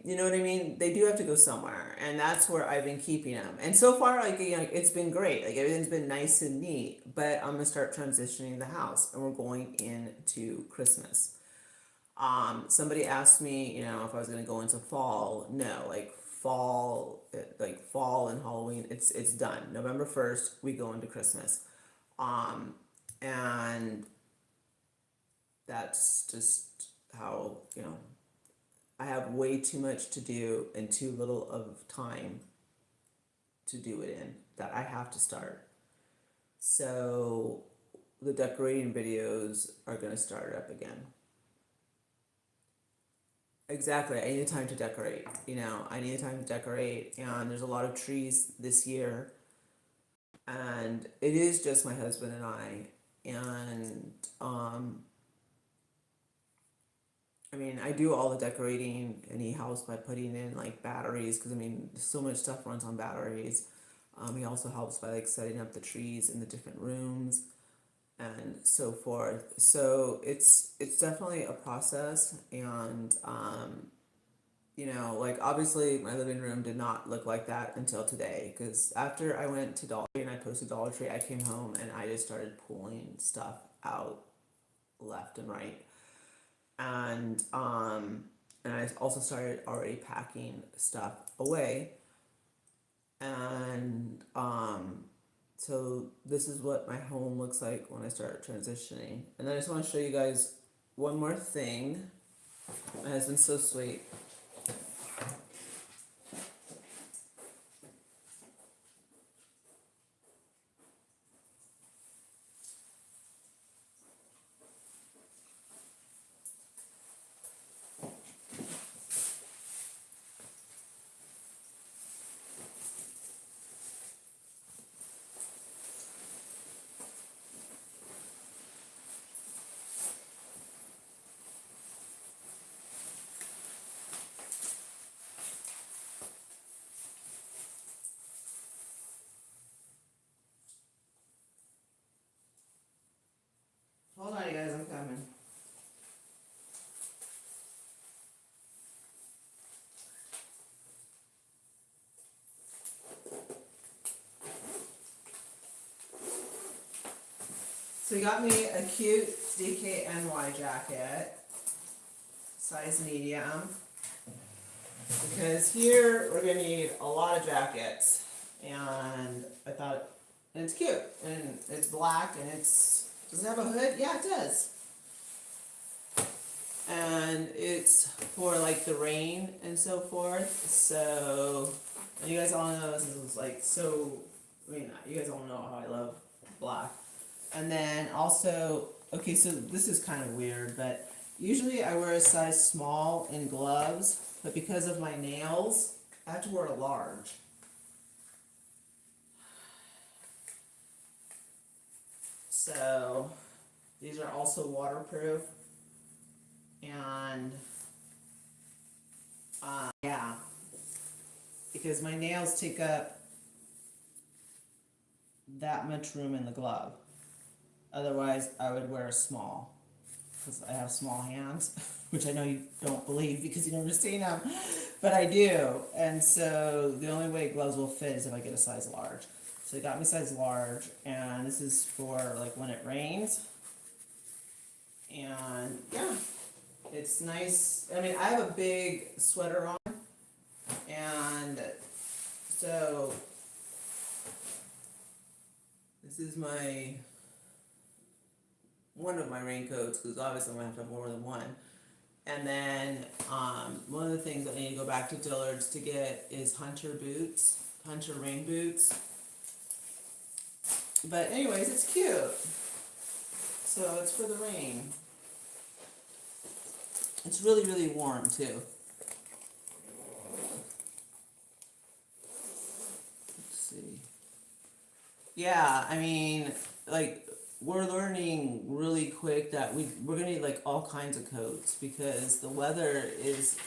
A: you know what I mean? They do have to go somewhere, and that's where I've been keeping them. And so far, like it's been great. Like everything's been nice and neat. But I'm gonna start transitioning the house, and we're going into Christmas. Somebody asked me, if I was gonna go into fall. No, like fall and Halloween. It's done. November 1st, we go into Christmas, and that's just how I have way too much to do and too little of time to do it in that I have to start. So the decorating videos are gonna start up again. Exactly. I need time to decorate. I need time to decorate, and there's a lot of trees this year, and it is just my husband and I, and I mean, I do all the decorating and he helps by putting in like batteries because I mean, so much stuff runs on batteries. He also helps by like setting up the trees in the different rooms and so forth. So it's definitely a process, and like obviously my living room did not look like that until today because after I went to Dollar Tree and I posted Dollar Tree, I came home and I just started pulling stuff out left and right, and I also started already packing stuff away, and so this is what my home looks like when I start transitioning. And then I just want to show you guys one more thing. My husband's so sweet. Hold on, you guys, I'm coming. So he got me a cute DKNY jacket, size medium, because here we're gonna need a lot of jackets, and I thought, and it's cute, and it's black, and does it have a hood? Yeah, it does. and it's for like the rain and so forth. So, and you guys all know this is like so. I mean, you guys all know how I love black. And then also, okay, so this is kind of weird, but usually I wear a size small in gloves, but because of my nails, I have to wear a large. So these are also waterproof, and yeah, because my nails take up that much room in the glove. Otherwise, I would wear a small because I have small hands, which I know you don't believe because you've never seen them, but I do. And so the only way gloves will fit is if I get a size large. So they got me size large, and this is for like when it rains. And yeah, it's nice. I mean, I have a big sweater on, and so this is my one of my raincoats because obviously I'm gonna have to have more than one. And then one of the things that I need to go back to Dillard's to get is Hunter boots, Hunter rain boots. But anyways, it's cute. So it's for the rain. It's really, really warm too. Let's see. Yeah, I mean, like we're learning really quick that we're gonna need like all kinds of coats because the weather is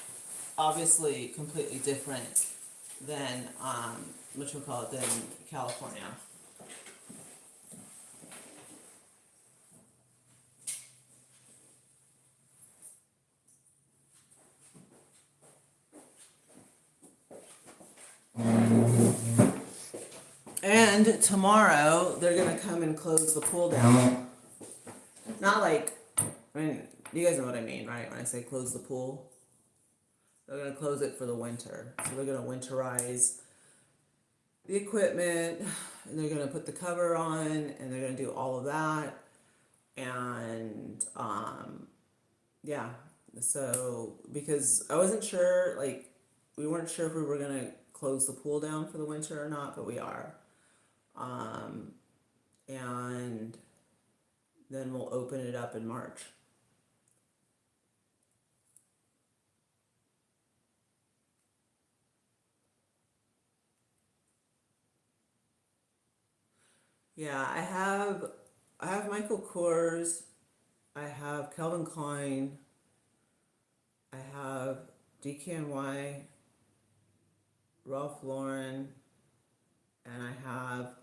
A: obviously completely different than what you call it than California. And tomorrow they're gonna come and close the pool down. Not like, I mean, you guys know what I mean, right? When I say close the pool, they're gonna close it for the winter. So they're gonna winterize the equipment, and they're gonna put the cover on, and they're gonna do all of that. And yeah. So because I wasn't sure, like, we weren't sure if we were gonna close the pool down for the winter or not, but we are. And then we'll open it up in March. Yeah, I have Michael Kors, I have Calvin Klein, I have DKNY, Ralph Lauren, and I have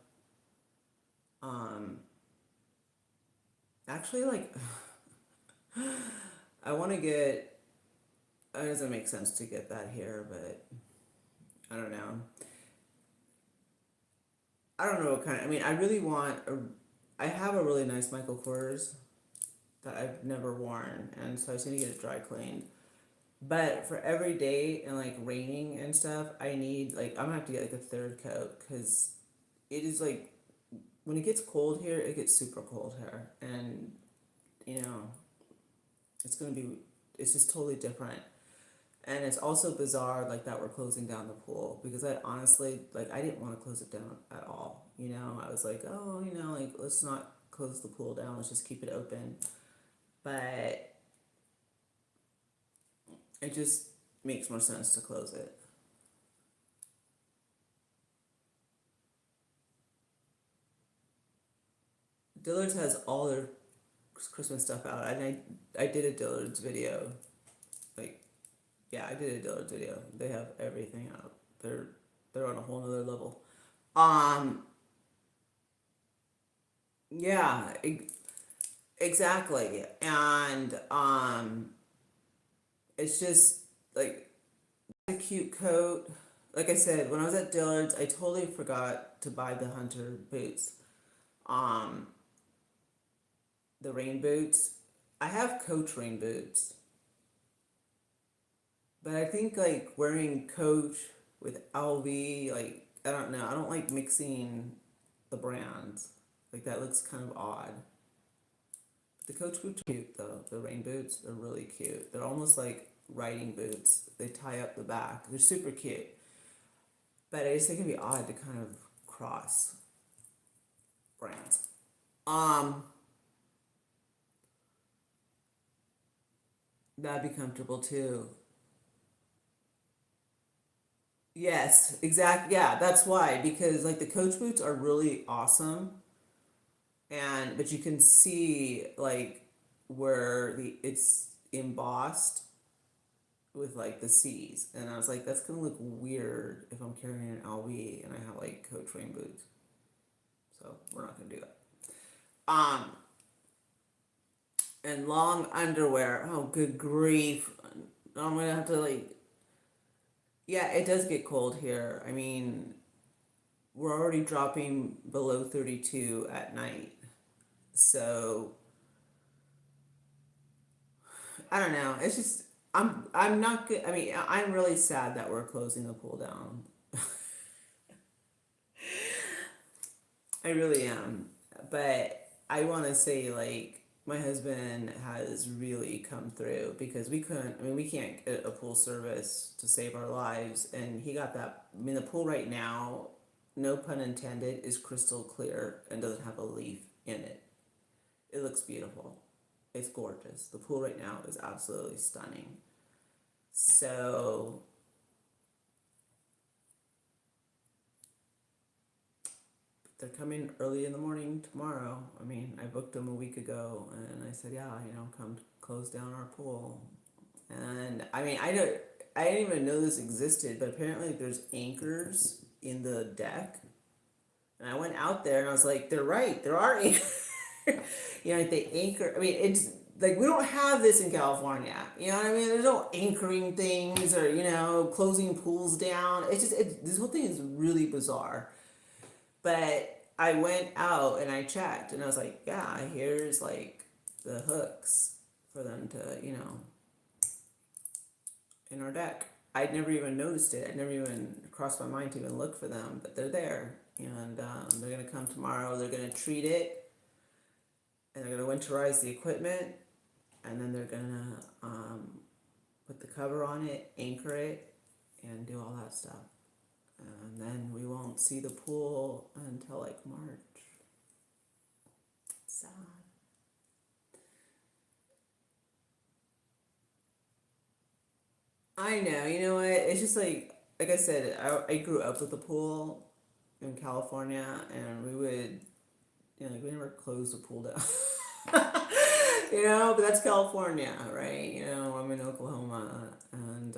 A: actually like I want to get. It doesn't make sense to get that here, but I don't know. I don't know what kind. I mean, I really want. I have a really nice Michael Kors that I've never worn, and so I just need to get it dry cleaned. But for every day and like raining and stuff, I need like I'm gonna have to get like a third coat because it is like when it gets cold here, it gets super cold here, and you know it's gonna be it's just totally different. And it's also bizarre like that we're closing down the pool because I honestly like I didn't want to close it down at all. You know, I was like, oh, like let's not close the pool down. Let's just keep it open. But it just makes more sense to close it. Dillard's has all their Christmas stuff out, and I did a Dillard's video. Like, yeah, I did a Dillard's video. They have everything out. They're on a whole nother level. Um, yeah, exactly, and it's just like a cute coat. Like I said, when I was at Dillard's, I totally forgot to buy the Hunter boots. Um, the rain boots. I have Coach rain boots. But I think like wearing Coach with LV, like I don't know, I don't like mixing the brands. Like that looks kind of odd. The Coach boots are cute though. The rain boots are really cute. They're almost like riding boots. They tie up the back. They're super cute. But I just think it'd be odd to kind of cross brands. Um, that'd be comfortable too. Yes, exactly. Yeah, that's why. Because like the Coach boots are really awesome, and but you can see like where the it's embossed with like the C's, and I was like, that's gonna look weird if I'm carrying an LV and I have like Coach rain boots. So we're not gonna do that. Um, and long underwear. Oh, good grief! I'm gonna have to like. Yeah, it does get cold here. I mean, we're already dropping below 32 at night. So I don't know. It's just I'm not good. I mean, I'm really sad that we're closing the pool down. I really am. But I want to say like my husband has really come through because we couldn't. I mean, we can't get a pool service to save our lives, and he got that. I mean, the pool right now, no pun intended, is crystal clear and doesn't have a leaf in it. It looks beautiful. It's gorgeous. The pool right now is absolutely stunning. So they're coming early in the morning tomorrow. I mean, I booked them a week ago, and I said, yeah, come close down our pool. And I mean, I didn't even know this existed, but apparently there's anchors in the deck. And I went out there and I was like, they're right, there are anchors. Like they anchor. I mean, it's like we don't have this in California. You know what I mean? There's no anchoring things or closing pools down. This whole thing is really bizarre. But I went out and I checked and I was like, yeah, here's like the hooks for them to in our deck. I'd never even noticed it. I'd never even crossed my mind to even look for them, but they're there. And they're going to come tomorrow. They're going to treat it, and they're going to winterize the equipment, and then they're going to put the cover on it, anchor it, and do all that stuff. And then we won't see the pool until like March. Sad. I know, you know what? It's just like I said, I grew up with the pool in California, and we would, like we never closed the pool down. But that's California, right? I'm in Oklahoma, and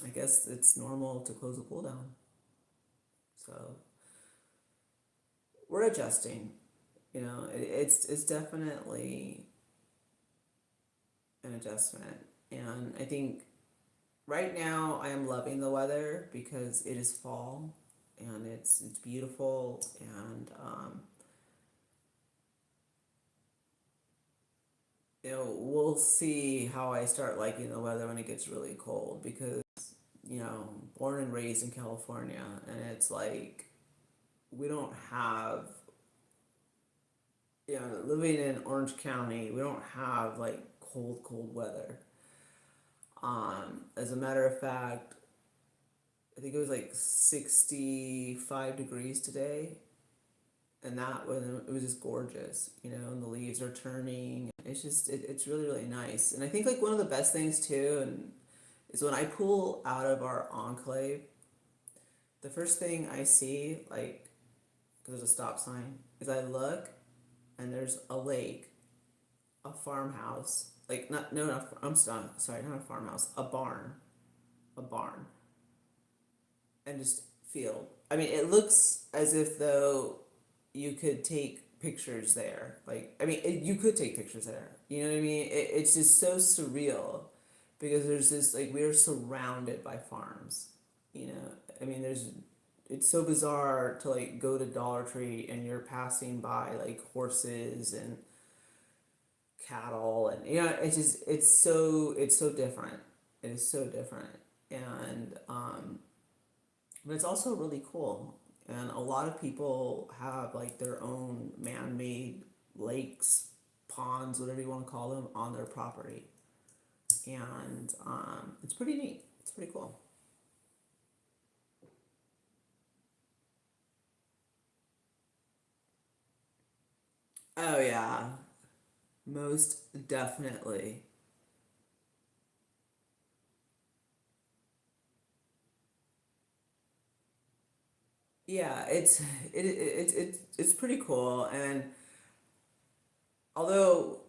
A: I guess it's normal to close the pool down. So we're adjusting. It's definitely an adjustment, and I think right now I am loving the weather because it is fall, and it's beautiful, and we'll see how I start liking the weather when it gets really cold because born and raised in California, and it's like we don't have living in Orange County, we don't have like cold weather. As a matter of fact, I think it was like 65 degrees today, and that was it was just gorgeous, and the leaves are turning. It's really really nice, and I think like one of the best things too, and is when I pull out of our enclave, the first thing I see, like, because there's a stop sign, is I look, and there's a lake, a farmhouse, like not no, not, I'm sorry, not a farmhouse, a barn, and just field. I mean, it looks as if though you could take pictures there. Like, I mean, you could take pictures there. You know what I mean? It's just so surreal because there's this, like, we're surrounded by farms. I mean, it's so bizarre to, like, go to Dollar Tree and you're passing by, like, horses and cattle and, it's so different. It is so different. And, but it's also really cool. And a lot of people have like their own man-made lakes, ponds, whatever you want to call them, on their property. And it's pretty neat. It's pretty cool. Oh yeah, most definitely. Yeah, it's pretty cool. And although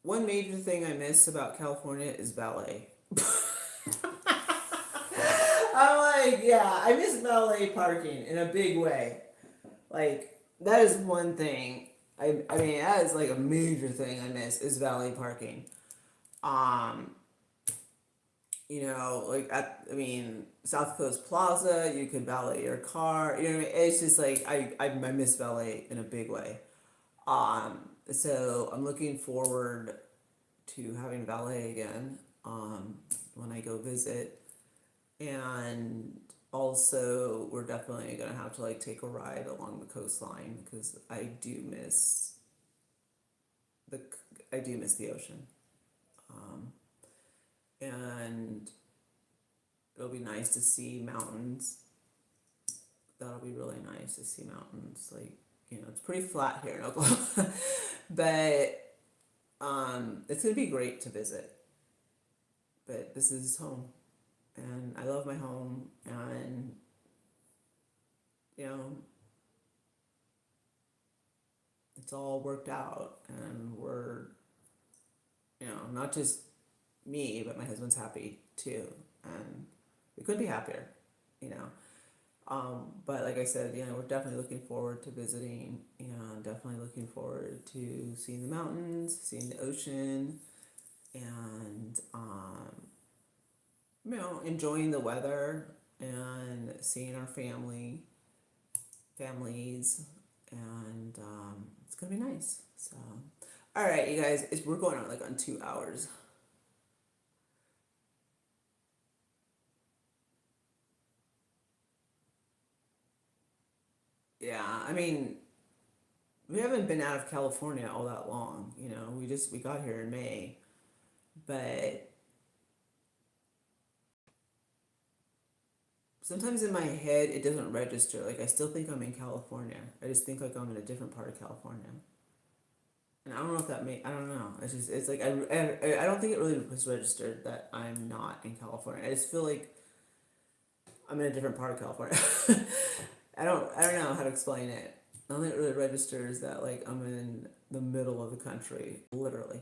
A: one major thing I miss about California is ballet. I'm like, yeah, I miss valet parking in a big way. Like that is one thing. I mean that is like a major thing I miss is valet parking. Um, like I mean South Coast Plaza, you could valet your car. You know what I mean? It's just like I miss valet in a big way. So I'm looking forward to having valet again. When I go visit. And also we're definitely gonna have to like take a ride along the coastline because the I do miss the ocean. um, and it'll be nice to see mountains. That'll be really nice to see mountains. Like it's pretty flat here in Oklahoma, but it's gonna be great to visit. But this is home, and I love my home, and you know it's all worked out, and we're not just me, but my husband's happy too, and we couldn't be happier, you know. But like I said, we're definitely looking forward to visiting, and definitely looking forward to seeing the mountains, seeing the ocean, and enjoying the weather and seeing our families, and it's gonna be nice. So, all right, you guys, we're going on like on 2 hours. Yeah, I mean, we haven't been out of California all that long. We got here in May, but sometimes in my head it doesn't register. Like I still think I'm in California. I just think like I'm in a different part of California. And I don't know if that may. I don't know. It's like I don't think it really was registered that I'm not in California. I just feel like I'm in a different part of California. I don't know how to explain it. I don't think it really registers that like I'm in the middle of the country, literally.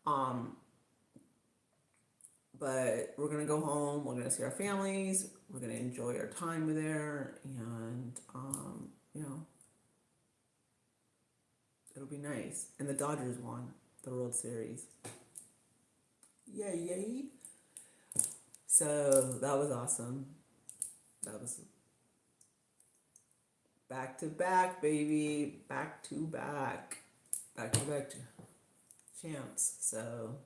A: Um, but we're gonna go home. We're gonna see our families. We're gonna enjoy our time there, and it'll be nice. And the Dodgers won the World Series. Yay, yay! So that was awesome. That was back to back, baby. Back to back champs. So,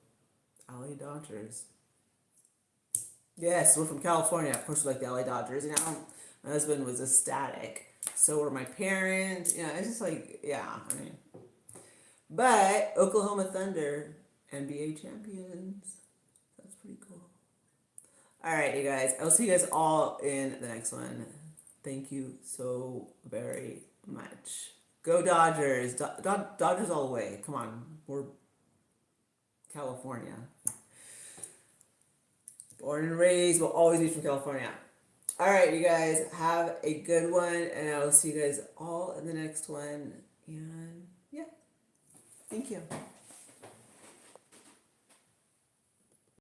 A: LA Dodgers. Yes, we're from California. Of course, we like the LA Dodgers. My husband was ecstatic. So were my parents. It's just like, yeah. I mean, but Oklahoma Thunder, NBA champions. That's pretty cool. All right, you guys. I'll see you guys all in the next one. Thank you so very much. Go Dodgers. Dodgers all the way. Come on. We're California. Born and raised, will always be from California. All right, you guys. Have a good one. And I will see you guys all in the next one. And yeah. Thank you.